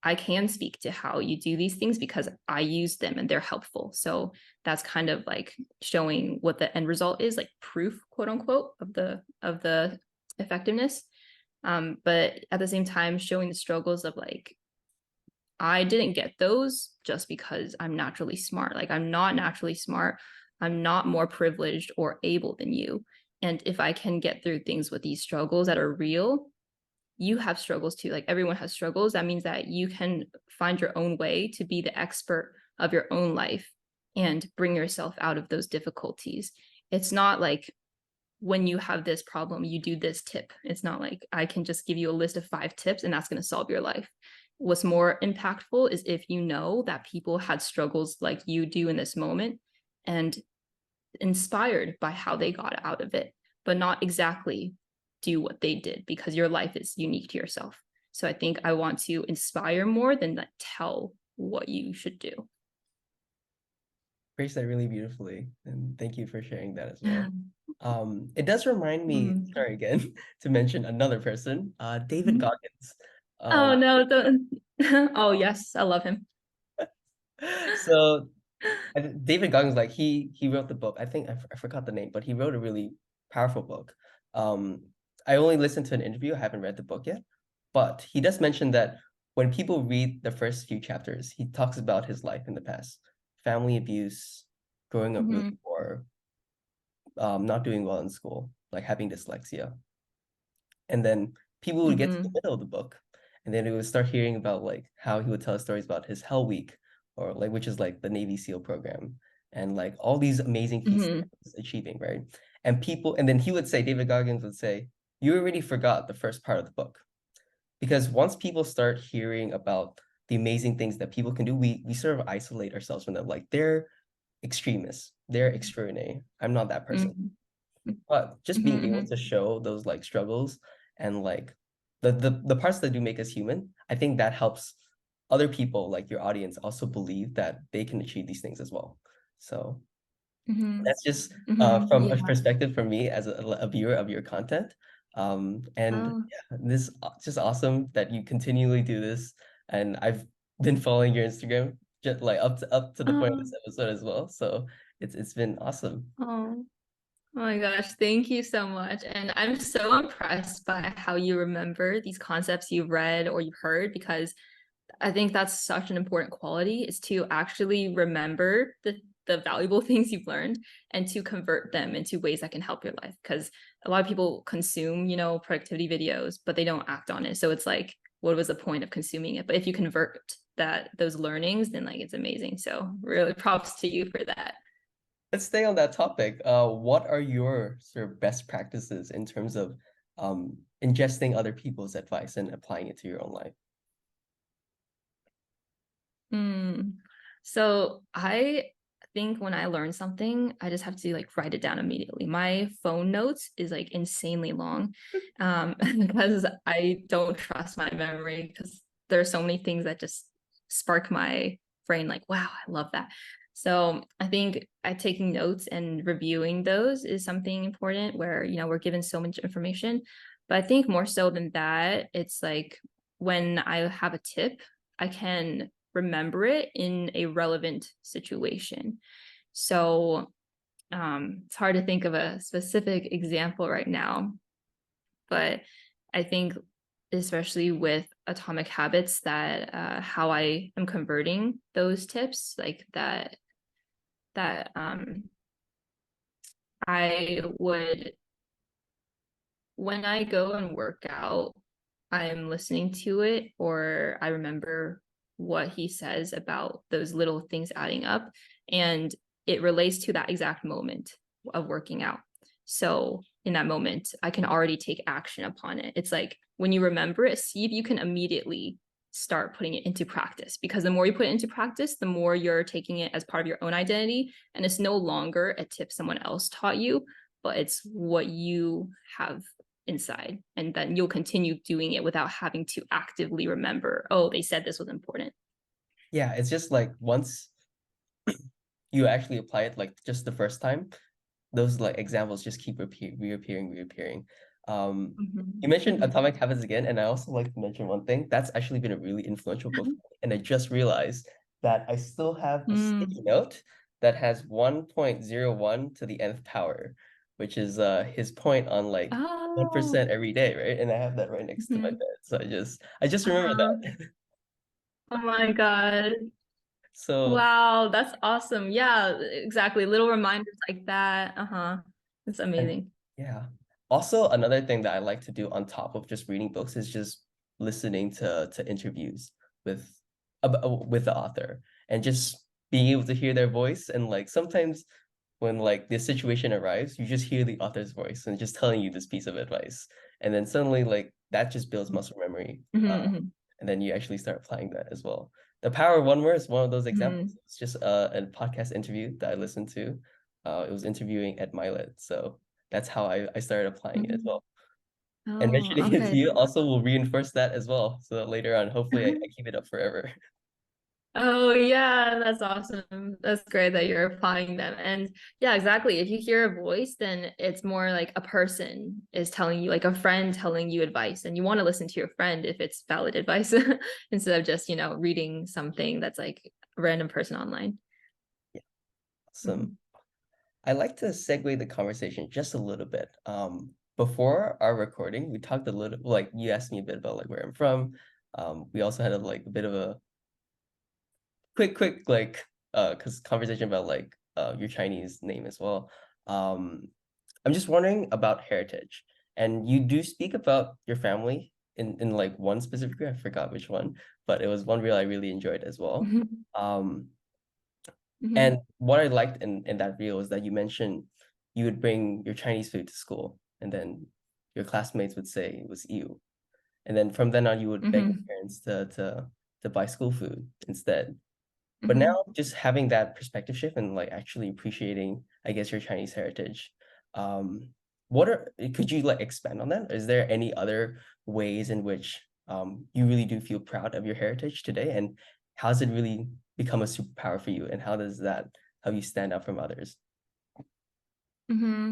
I can speak to how you do these things because I use them and they're helpful. So that's kind of like showing what the end result is, like proof, quote unquote, of the effectiveness. But at the same time, showing the struggles of like, I didn't get those just because I'm naturally smart. Like, I'm not naturally smart. I'm not more privileged or able than you. And if I can get through things with these struggles that are real, you have struggles too. Like, everyone has struggles. That means that you can find your own way to be the expert of your own life and bring yourself out of those difficulties. It's not like when you have this problem, you do this tip. It's not like I can just give you a list of 5 tips and that's going to solve your life. What's more impactful is if you know that people had struggles like you do in this moment and inspired by how they got out of it, but not exactly do what they did, because your life is unique to yourself. So I think I want to inspire more than like tell what you should do. Phrased that really beautifully, and thank you for sharing that as well. It does remind me, Mm. sorry again, to mention another person, David Mm. Goggins. Oh Um, no, don't. Oh yes, I love him. so David Goggins, like he wrote the book. I think I forgot the name, but he wrote a really powerful book. Um, I only listened to an interview. I haven't read the book yet, but he does mention that when people read the first few chapters, he talks about his life in the past, family abuse, growing up really Mm-hmm. poor, not doing well in school, like having dyslexia. And then people would get to the Mm-hmm. middle of the book, and then we would start hearing about like how he would tell us stories about his Hell Week, or like which is like the Navy SEAL program, and like all these amazing feats that Mm-hmm. he was achieving, right? And then he would say, David Goggins would say, you already forgot the first part of the book. Because once people start hearing about the amazing things that people can do, we sort of isolate ourselves from them. Like they're extremists, they're extraordinary. I'm not that person. Mm-hmm. But just being able Mm-hmm. to show those like struggles and like the parts that do make us human, I think that helps other people, like your audience, also believe that they can achieve these things as well. So Mm-hmm. that's just Mm-hmm. from a Yeah. perspective from me as a viewer of your content. And Oh. yeah, this just awesome that you continually do this, and I've been following your Instagram just like up to the point of Oh. this episode as well. So it's been awesome. Oh. Oh my gosh, thank you so much. And I'm so impressed by how you remember these concepts you've read or you've heard, because I think that's such an important quality, is to actually remember the valuable things you've learned and to convert them into ways that can help your life. Because a lot of people consume, productivity videos, but they don't act on it. So it's like, what was the point of consuming it? But if you convert those learnings, then like it's amazing. So really props to you for that. Let's stay on that topic. What are your sort of best practices in terms of ingesting other people's advice and applying it to your own life? Hmm. So I think when I learn something, I just have to like write it down immediately. My phone notes is like insanely long, because I don't trust my memory, because there are so many things that just spark my brain like, wow, I love that. So I think taking notes and reviewing those is something important, where, we're given so much information. But I think more so than that, it's like when I have a tip, I can remember it in a relevant situation. So it's hard to think of a specific example right now, but I think especially with atomic habits, that how I am converting those tips, like that I would, when I go and work out, I'm listening to it, or I remember what he says about those little things adding up, and it relates to that exact moment of working out. So in that moment, I can already take action upon it. It's like when you remember it, see if you can immediately start putting it into practice, because the more you put it into practice, the more you're taking it as part of your own identity, and it's no longer a tip someone else taught you, but it's what you have inside, and then you'll continue doing it without having to actively remember, oh, they said this was important. Yeah, it's just like once you actually apply it like just the first time, those like examples just keep reappearing. You mentioned Mm-hmm. Atomic Habits again, and I also like to mention one thing that's actually been a really influential book for me, and I just realized that I still have a sticky Mm-hmm. note that has 1.01 to the nth power, which is his point on like Oh. 1% every day, right? And I have that right next to my Mm-hmm. bed. So I just remember Uh-huh. that. Oh my God. So Wow, that's awesome. Yeah, exactly. Little reminders like that. Uh-huh. It's and amazing. yeah. Also, another thing that I like to do on top of just reading books is just listening to interviews with with the author and just being able to hear their voice. And like sometimes when like this situation arrives, you just hear the author's voice and just telling you this piece of advice. And then suddenly like that just builds muscle memory. Mm-hmm. And then you actually start applying that as well. The Power of One Word is one of those examples. Mm-hmm. It's just a podcast interview that I listened to. It was interviewing Ed Milet. So that's how I started applying it as Mm-hmm. well. And Oh, mentioning it to okay. you also will reinforce that as well. So that later on, hopefully I keep it up forever. Oh yeah, that's awesome. That's great that you're applying them. And yeah, exactly. If you hear a voice, then it's more like a person is telling you, like a friend telling you advice, and you want to listen to your friend if it's valid advice instead of just, reading something that's like a random person online. Yeah, awesome. Mhm. I like to segue the conversation just a little bit. Before our recording, we talked a little, like you asked me a bit about like where I'm from. We also had like a bit of a quick like cause conversation about like your Chinese name as well. Um, I'm just wondering about heritage, and you do speak about your family in like one specific reel. I forgot which one, but it was one reel I really enjoyed as well. Mhm. Um, and Mhm. what I liked in that reel was that you mentioned you would bring your Chinese food to school, and then your classmates would say it was you, and then from then on you would beg your Mhm. parents to buy school food instead. But Mhm. now just having that perspective shift and like actually appreciating, I guess, your Chinese heritage, um, what are could you like expand on that? Is there any other ways in which you really do feel proud of your heritage today? And how does it really become a superpower for you? And how does that help you stand out from others?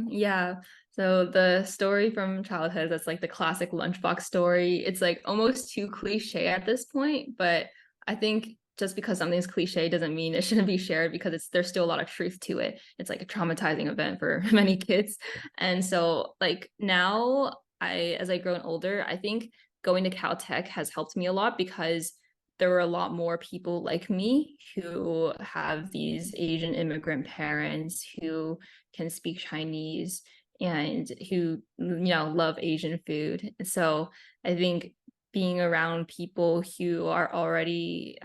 Yeah. So the story from childhood, that's like the classic lunchbox story. It's like almost too cliche at this point, but I think just because something's cliche doesn't mean it shouldn't be shared, because there's still a lot of truth to it. It's like a traumatizing event for many kids. And so like now as I grown older, I think going to Caltech has helped me a lot, because there were a lot more people like me who have these Asian immigrant parents who can speak Chinese and who, love Asian food. So I think being around people who are already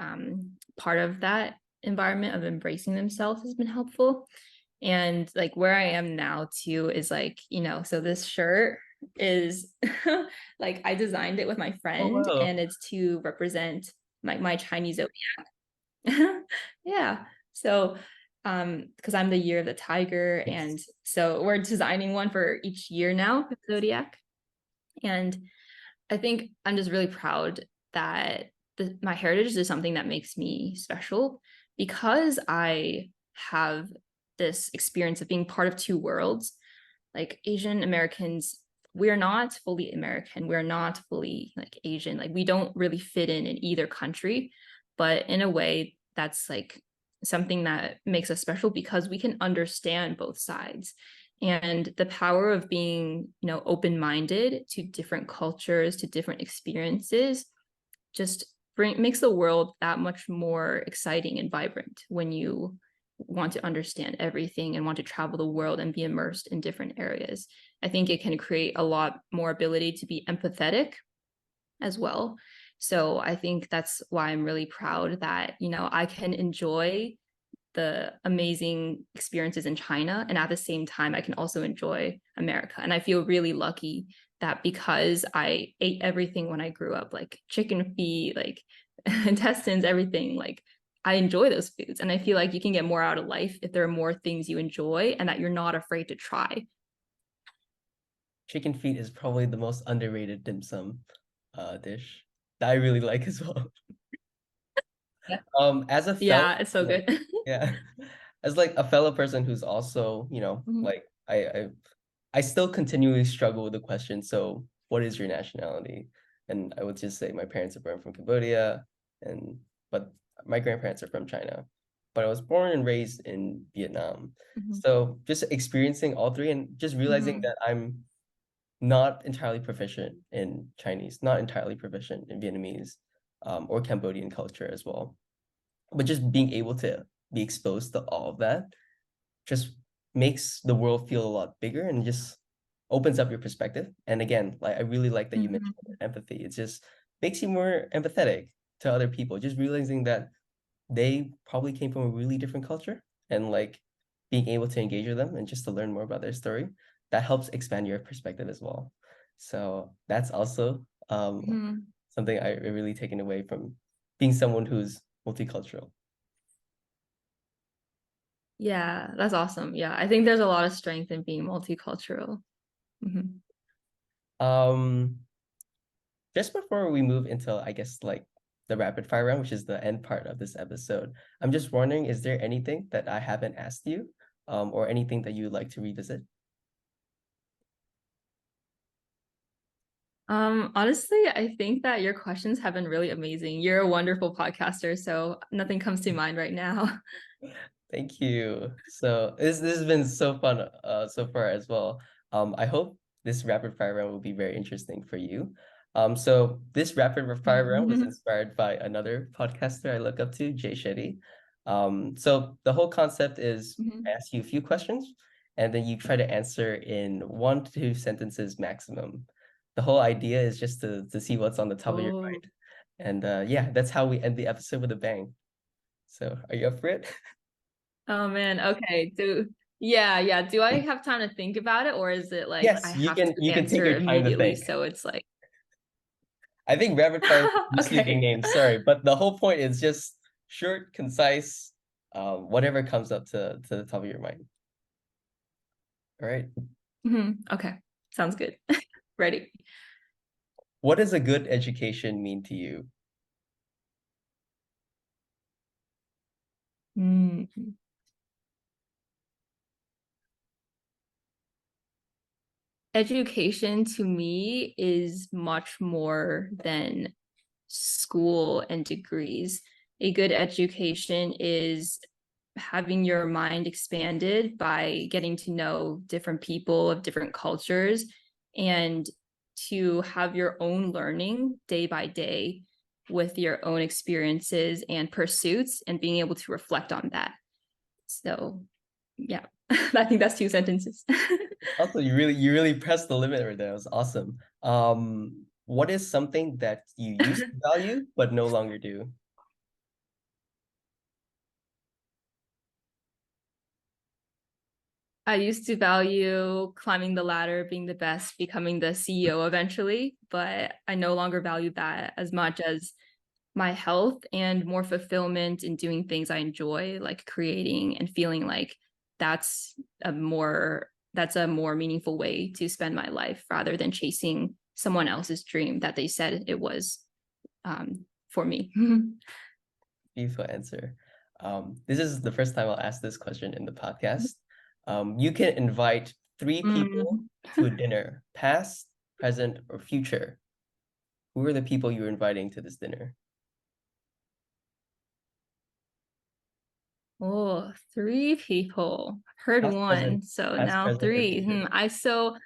part of that environment of embracing themselves has been helpful. And like where I am now too is like, so this shirt is like I designed it with my Oh friend, wow. and it's to represent my Chinese zodiac. Yeah. So because I'm the year of the tiger, and Yes. so we're designing one for each year now for zodiac. And I think I'm just really proud that my heritage is something that makes me special, because I have this experience of being part of two worlds. Like Asian Americans, we're not fully American, we're not fully like Asian, like we don't really fit in either country, but in a way that's like something that makes us special, because we can understand both sides. And the power of being, open-minded to different cultures, to different experiences, just makes the world that much more exciting and vibrant when you want to understand everything and want to travel the world and be immersed in different areas. I think it can create a lot more ability to be empathetic as well. So I think that's why I'm really proud that, I can enjoy the amazing experiences in China, and at the same time I can also enjoy America. And I feel really lucky that because I ate everything when I grew up, like chicken feet, like intestines, everything, like I enjoy those foods. And I feel like you can get more out of life if there are more things you enjoy and that you're not afraid to try. Chicken feet is probably the most underrated dim sum dish that I really like as well. As a fellow, Yeah, it's so like, good. yeah, as like a fellow person who's also, Mhm. like I still continually struggle with the question, so what is your nationality? And I would just say my parents are born from Cambodia, and but my grandparents are from China. But I was born and raised in Vietnam. Mhm. So just experiencing all three and just realizing Mhm. that I'm not entirely proficient in Chinese, not entirely proficient in Vietnamese, or Cambodian culture as well. But just being able to be exposed to all of that just makes the world feel a lot bigger and just opens up your perspective. And again, like I really like that you Mhm. mentioned empathy. It just makes you more empathetic to other people, just realizing that they probably came from a really different culture and like being able to engage with them and just to learn more about their story, that helps expand your perspective as well. So that's also Mhm. something I really taken away from being someone who's multicultural. Yeah, that's awesome. Yeah, I think there's a lot of strength in being multicultural. Mhm. Um, just before we move into, I guess, like the rapid fire round, which is the end part of this episode, I'm just wondering, is there anything that I haven't asked you, or anything that you would like to revisit? Honestly, I think that your questions have been really amazing. You're a wonderful podcaster, so nothing comes to mind right now. Thank you. So this has been so fun so far as well. I hope this rapid fire round will be very interesting for you. So this rapid fire round was Mhm. inspired by another podcaster I look up to, Jay Shetty. So the whole concept is I Mhm. ask you a few questions and then you try to answer in 1 to 2 sentences maximum. The whole idea is just to see what's on the top of your Oh, mind. And yeah, that's how we end the episode with a bang. So are you up for it? oh man. Okay. Yeah. Do I have time to think about it, or is it like I Yes, have to you can take answer your time to immediately? think. So it's like, I think rapid fire is misleading okay. name, sorry, but the whole point is just short, concise, whatever comes up to the top of your mind. All right. Okay. Sounds good. Ready. What does a good education mean to you? Mhm. Education to me is much more than school and degrees. A good education is having your mind expanded by getting to know different people of different cultures and to have your own learning day by day with your own experiences and pursuits and being able to reflect on that. So, yeah, I think that's 2 sentences. Also, you really pressed the limit right there. It was awesome. What is something that you used to value but no longer do? I used to value climbing the ladder, being the best, becoming the CEO eventually, but I no longer value that as much as my health and more fulfillment in doing things I enjoy, like creating and feeling like that's that's a more meaningful way to spend my life rather than chasing someone else's dream that they said it was for me. Beautiful answer. This is the first time I'll ask this question in the podcast. You can invite three people Mm. to a dinner, past, present, or future. Who are the people you're inviting to this dinner? Oh, 3 people. Heard one, so Past, now present, or three. future.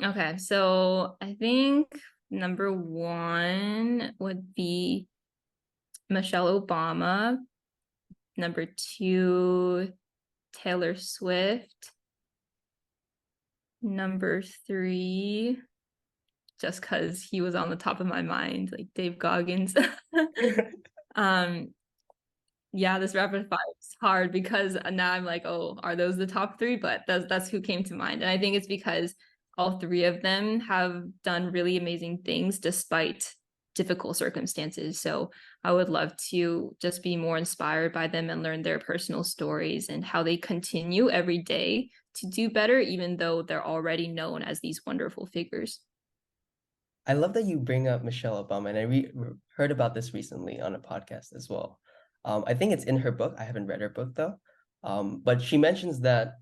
Okay, so I think number one would be Michelle Obama. Number two, Taylor Swift. Number three, just because he was on the top of my mind, like Dave Goggins. um, Yeah, this rapid fire is hard because now I'm like, oh, are those the top three? But that's who came to mind. And I think it's because all three of them have done really amazing things despite difficult circumstances. So I would love to just be more inspired by them and learn their personal stories and how they continue every day to do better, even though they're already known as these wonderful figures. I love that you bring up Michelle Obama, and heard about this recently on a podcast as well. I think it's in her book. I haven't read her book though. But she mentions that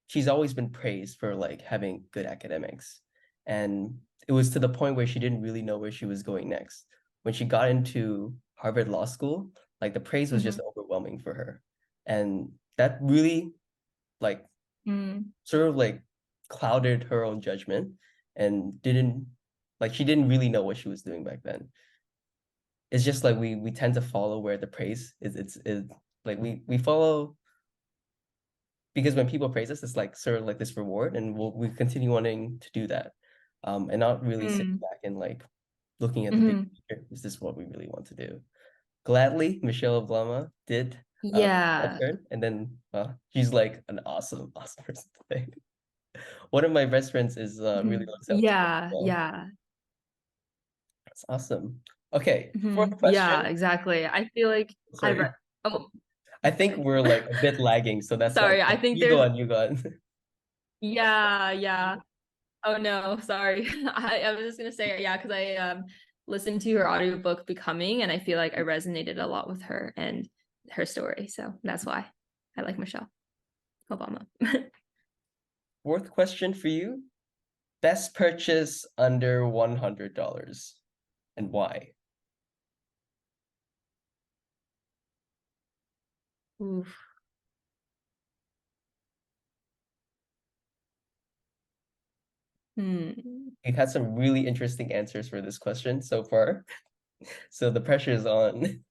she's always been praised for like having good academics. And it was to the point where she didn't really know where she was going next. When she got into Harvard Law School, like the praise was just Mhm. overwhelming for her. And that really like Mm, sort of like clouded her own judgment and didn't like she didn't really know what she was doing back then. It's just like we tend to follow where the praise is like we follow because when people praise us, it's like sort of like this reward, and we continue wanting to do that, and not really sitting mm, back and like looking at the big mhm. picture. Is this what we really want to do? Gladly, Michelle Obama did that Yeah. turn, and then she's like an awesome, awesome person today. One of my best friends is really Mhm. looks up to her as Yeah, well. yeah. That's awesome. Okay, fourth Yeah, question. exactly. I feel like I read. Sorry, Oh, I think we're like a bit lagging, so that's why. sorry. I think You go there's. on, you go on. Yeah, yeah. Oh no, sorry. I was just gonna say yeah, because I listened to her audiobook Becoming, and I feel like I resonated a lot with her and her story. So that's why I like Michelle Obama. Fourth question for you. Best purchase under $100 and why? Oof. Hmm. We've had some really interesting answers for this question so far, so the pressure is on.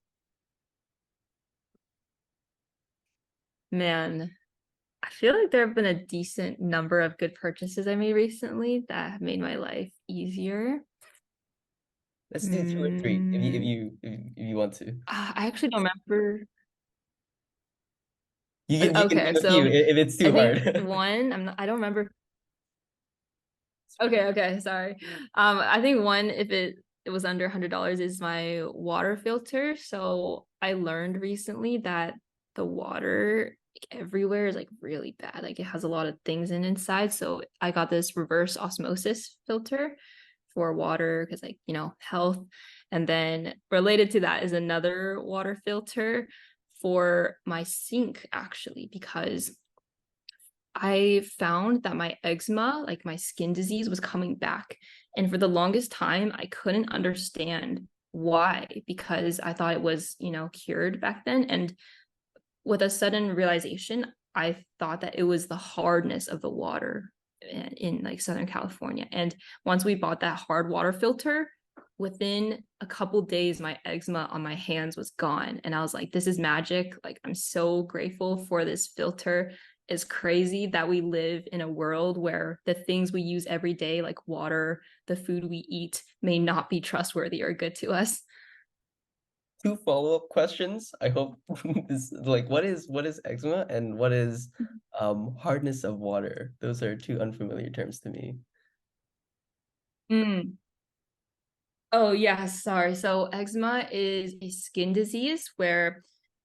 Man, I feel like there have been a decent number of good purchases I made recently that have made my life easier. Let's do two or three if Mm, you want to. I actually don't remember. You can Okay, name a few so if it's I too think hard. one, I don't remember. Okay, okay, sorry. I think one, if it was under $100, is my water filter. So I learned recently that the water everywhere is like really bad. Like it has a lot of things inside. So I got this reverse osmosis filter for water because like, health. And then related to that is another water filter for my sink actually, because I found that my eczema, like my skin disease, was coming back. And for the longest time, I couldn't understand why, because I thought it was, cured back then. And with a sudden realization, I thought that it was the hardness of the water in like Southern California. And once we bought that hard water filter, within a couple days, my eczema on my hands was gone. And I was like, this is magic. Like, I'm so grateful for this filter. It's crazy that we live in a world where the things we use every day, like water, the food we eat, may not be trustworthy or good to us. Two follow-up questions. I hope this like what is eczema and what is hardness of water? Those are two unfamiliar terms to me. Mm. Oh, yeah, sorry. So eczema is a skin disease where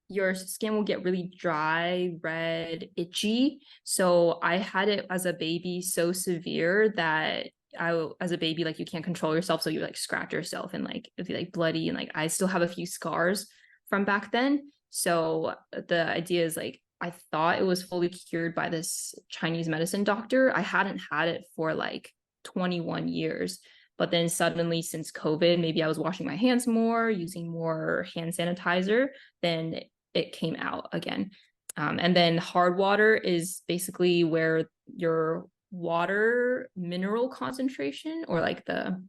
your skin will get really dry, red, itchy. So I had it as a baby so severe that as a baby, like you can't control yourself. So you like scratch yourself and like it'd be like bloody. And like I still have a few scars from back then. So the idea is like, I thought it was fully cured by this Chinese medicine doctor. I hadn't had it for like 21 years. But then suddenly, since COVID, maybe I was washing my hands more, using more hand sanitizer, then it came out again. And then hard water is basically where your water mineral concentration, or like the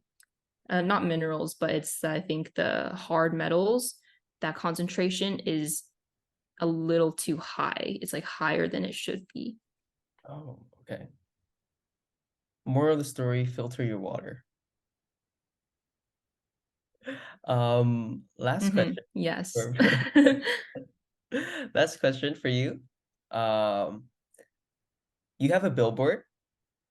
not minerals, but it's I think the hard metals, that concentration is a little too high. It's like higher than it should be. Oh, okay. Moral of the story, filter your water. Last question. Yes. For- Last question for you. Um, you have a billboard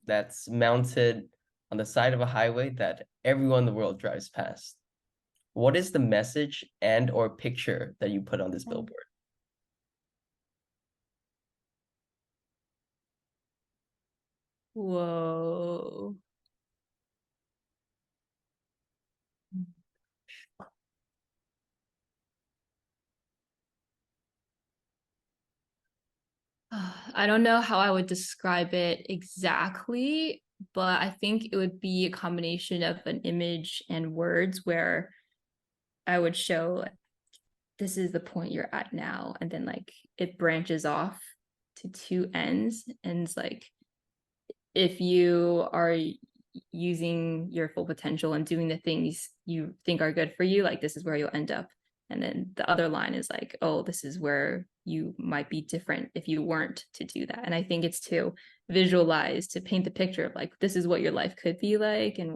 that's mounted on the side of a highway that everyone in the world drives past. What is the message and or picture that you put on this billboard? Whoa. I don't know how I would describe it exactly, but I think it would be a combination of an image and words where I would show this is the point you're at now, and then like it branches off to two ends, and it's like if you are using your full potential and doing the things you think are good for you, like this is where you'll end up. And then the other line is like, oh, this is where you might be different if you weren't to do that. And I think it's to visualize, to paint the picture of like, this is what your life could be like and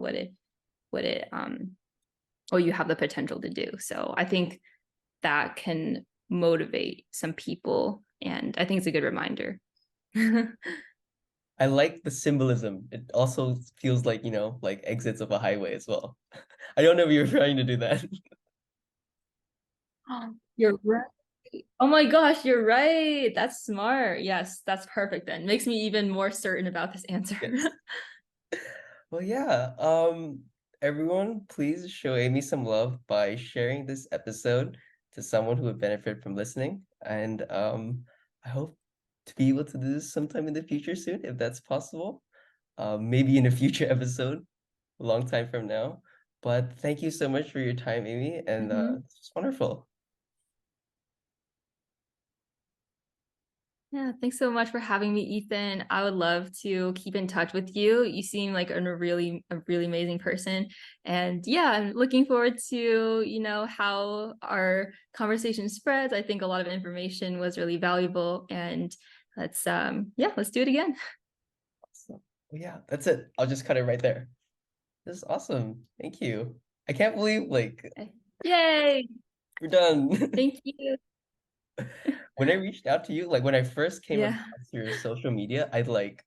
or you have the potential to do. So I think that can motivate some people. And I think it's a good reminder. I like the symbolism. It also feels like, like exits of a highway as well. I don't know if you're trying to do that. You're right. Oh my gosh, you're right. That's smart. Yes, that's perfect then. Makes me even more certain about this answer. Yes. Well, yeah. Everyone, please show Amy some love by sharing this episode to someone who would benefit from listening. And I hope to be able to do this sometime in the future soon, if that's possible. Maybe in a future episode, a long time from now. But thank you so much for your time, Amy, and Mhm. it's wonderful. Yeah, thanks so much for having me, Ethan. I would love to keep in touch with you. You seem like a really amazing person. And yeah, I'm looking forward to, how our conversation spreads. I think a lot of information was really valuable and let's do it again. So, well, yeah, that's it. I'll just cut it right there. This is awesome. Thank you. I can't believe like Okay. Yay! we're done. Thank you. When I reached out to you, like when I first came Yeah. across your social media, I like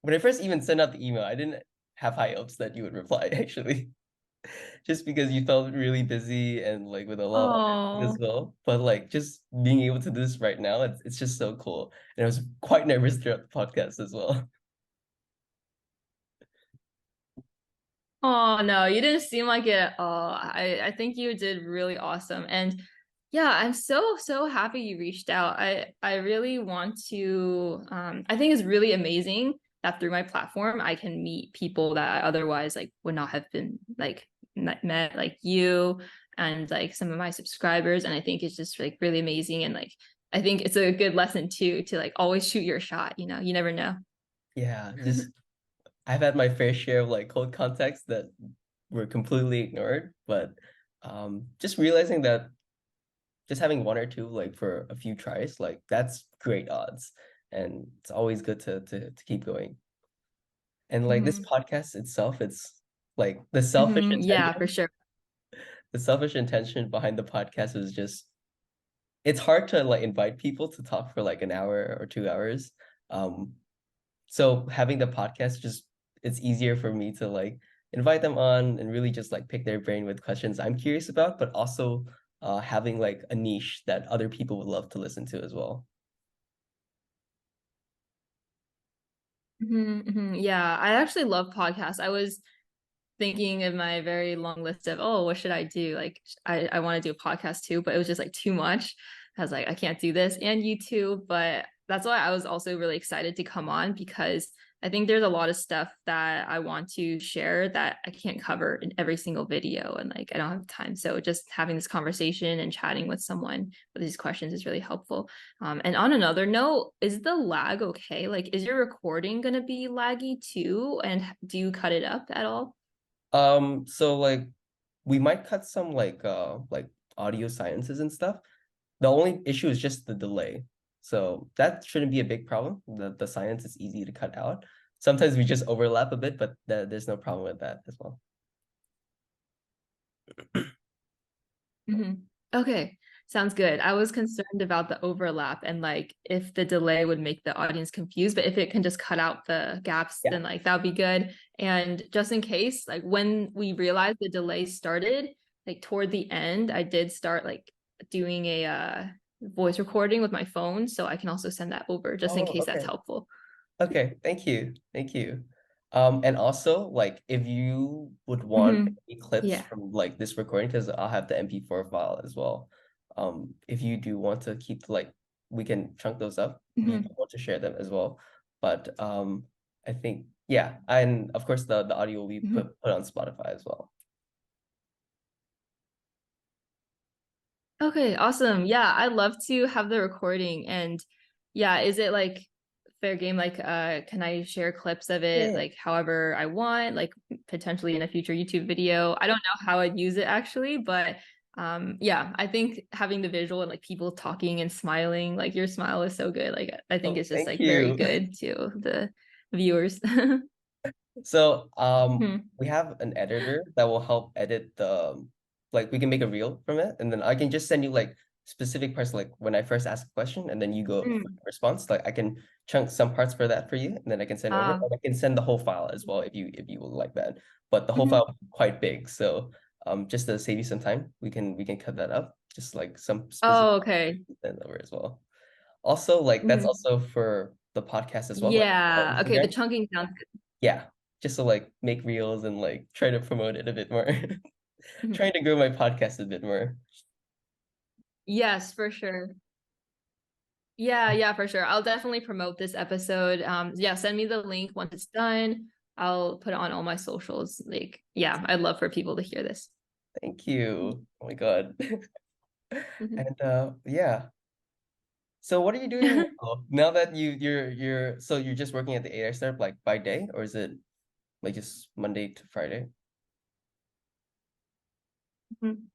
when I first even sent out the email, I didn't have high hopes that you would reply actually. Just because you felt really busy and like with a lot on your plate as Oh. well. But like just being able to do this right now, it's just so cool. And I was quite nervous throughout the podcast as well. Oh no, you didn't seem like it at all. I think you did really awesome. And yeah, I'm so happy you reached out. I really want to I think it's really amazing that through my platform I can meet people that I otherwise like would not have been like met like you and like some of my subscribers. And I think it's just like really amazing. And like I think it's a good lesson too to like always shoot your shot, you never know. Yeah, just I've had my fair share of like cold contacts that were completely ignored, but just realizing that just having one or two like for a few tries, like that's great odds. And it's always good to keep going. And like this Hmm. podcast itself, it's like Yeah, for sure. the selfish intention behind the podcast is just it's hard to like invite people to talk for like an hour or 2 hours. Um, so having the podcast just it's easier for me to like invite them on and really just like pick their brain with questions I'm curious about, but also having like a niche that other people would love to listen to as well. Yeah, I actually love podcasts. I was thinking of my very long list of, oh, what should I do? Like, I want to do a podcast too, but it was just like too much. I was like, I can't do this and YouTube. But that's why I was also really excited to come on because I think there's a lot of stuff that I want to share that I can't cover in every single video. And like, I don't have time. So just having this conversation and chatting with someone with these questions is really helpful. And on another note, is the lag okay? Like, is your recording going to be laggy too? And do you cut it up at all? So like we might cut some like audio sciences and stuff. The only issue is just the delay. So that shouldn't be a big problem. The science is easy to cut out. Sometimes we just overlap a bit, but there's no problem with that as well. Mhm. Okay. Sounds good. I was concerned about the overlap and like if the delay would make the audience confused, but if it can just cut out the gaps, Yeah. then like that would be good. And just in case, like when we realized the delay started, like toward the end, I did start like doing a voice recording with my phone, so I can also send that over just in Oh, case that's okay. helpful. Okay, thank you. Thank you. And also, like, if you would want Hmm. any clips Yeah. from like this recording, because I'll have the MP4 file as well. If you do want to keep like, we can chunk those up if you do Hmm. want to share them as well. But I think yeah, and of course the audio will be Hmm. put on Spotify as well. Okay, awesome. Yeah, I'd love to have the recording. And yeah, is it like fair game? Like, can I share clips of Yeah, it yeah. like however I want, like potentially in a future YouTube video? I don't know how I'd use it actually, but yeah, I think having the visual and like people talking and smiling, like your smile is so good. Like I think Oh, it's just thank like very you. good to the viewers. So, Hmm. we have an editor that will help edit the, like, we can make a reel from it, and then I can just send you like specific parts, like when I first ask a question, and then you go for Mm. the response. Like, I can chunk some parts for that for you, and then I can send over, Uh, and I can send the whole file as well if you would like that. But the whole mhm. file is quite big, so just to save you some time, we can cut that up, just like some specific Oh, okay. send over as well. Also, like that's Mhm. also for the podcast as well, like Yeah. Okay, the Instagram. chunking sounds Yeah, just to like make reels and like try to promote it a bit more. good. Trying to grow my podcast a bit more. Yes, for sure. Yeah, yeah, for sure. I'll definitely promote this episode. Yeah, send me the link once it's done. I'll put it on all my socials. Like, yeah, I'd love for people to hear this. Thank you. Oh my God. Mhm. And yeah. So what are you doing now? Now that so you're just working at the AI startup like by day, or is it like just Monday to Friday? Mhm.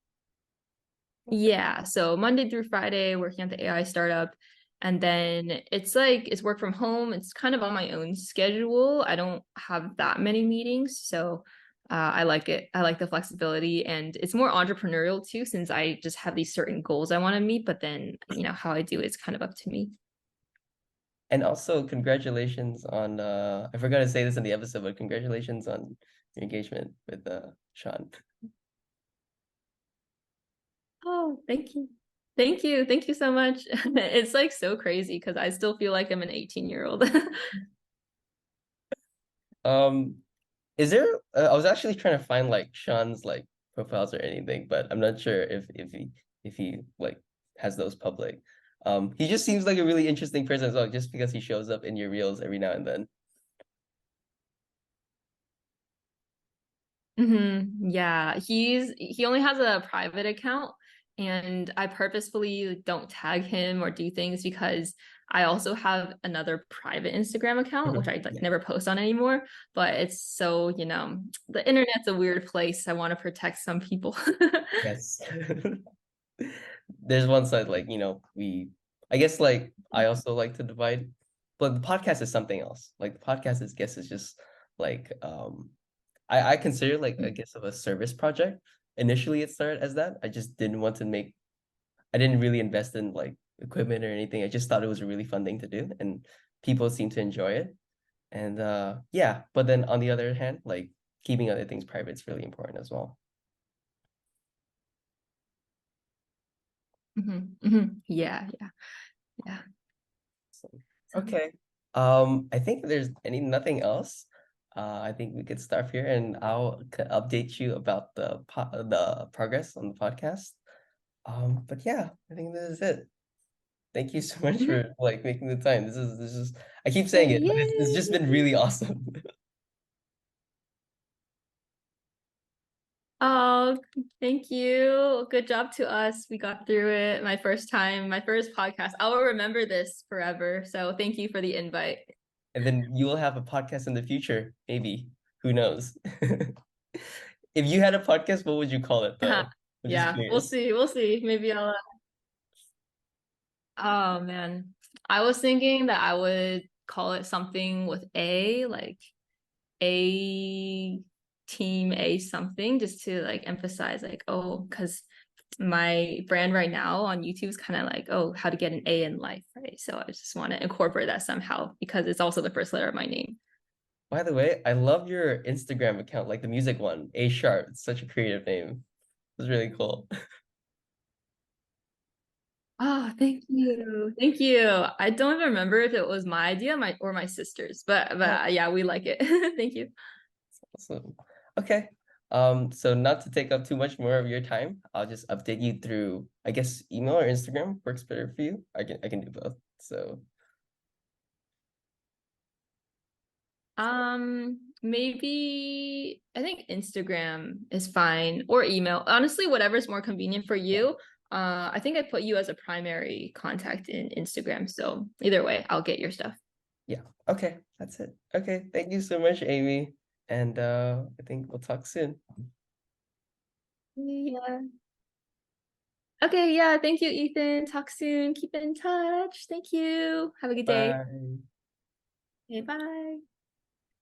Yeah, so Monday through Friday, working at the AI startup. And then it's like it's work from home. It's kind of on my own schedule. I don't have that many meetings. So I like it. I like the flexibility. And it's more entrepreneurial too, since I just have these certain goals I want to meet. But then, how I do it's kind of up to me. And also congratulations on I forgot to say this in the episode, but congratulations on your engagement with Sean. Oh, thank you. Thank you. Thank you so much. It's like so crazy because I still feel like I'm an 18-year-old. Um Is there? I was actually trying to find like Sean's like profiles or anything, but I'm not sure if he like has those public. He just seems like a really interesting person as well, just because he shows up in your reels every now and then. Yeah, he only has a private account, and I purposefully don't tag him or do things because I also have another private Instagram account, which Mhm. I like Yeah. never post on anymore. But it's so, the internet's a weird place. I want to protect some people. Yes. There's one side like I guess like I also like to divide, but the podcast is something else. Like the podcast is guess is just like I consider like I guess of a service project. Initially, it started as that. I just didn't want to make I didn't really invest in like equipment or anything. I just thought it was a really fun thing to do and people seem to enjoy it. And yeah, but then on the other hand, like keeping other things private is really important as well. Yeah, yeah, yeah. So, So, okay. I think there's nothing else. I think we could start here and I'll update you about the progress on the podcast. But yeah, I think this is it. Thank you so much mhm. for like making the time. This is I keep saying it, but it's just Yay! been really awesome. Oh, thank you. Good job to us. We got through it. My first time, my first podcast. I will remember this forever. So thank you for the invite. And then you will have a podcast in the future, maybe. Who knows? If you had a podcast, what would you call it though? I'm just Yeah, we'll curious. see. We'll see. Maybe I'll. Oh man, I was thinking that I would call it something with A, like A team A something, just to like emphasize, like, oh, because my brand right now on YouTube is kind of like, oh, how to get an A in life, right? So I just want to incorporate that somehow because it's also the first letter of my name. By the way, I love your Instagram account, like the music one, A Sharp. It's such a creative name. It's really cool. Oh, thank you. Thank you. I don't even remember if it was my idea, my sister's, but yeah, we like it. Thank you. Awesome. Okay. So not to take up too much more of your time, I'll just update you through, I guess, email or Instagram works better for you. I can do both. So Maybe I think Instagram is fine or email. Honestly, whatever's more convenient for yeah. you. I think I put you as a primary contact in Instagram. So either way, I'll get your stuff. Yeah. Okay. That's it. Okay. Thank you so much, Amy. And I think we'll talk soon. Yeah. Okay, yeah. Thank you, Ethan. Talk soon. Keep in touch. Thank you. Have a good day. Bye. Okay, bye.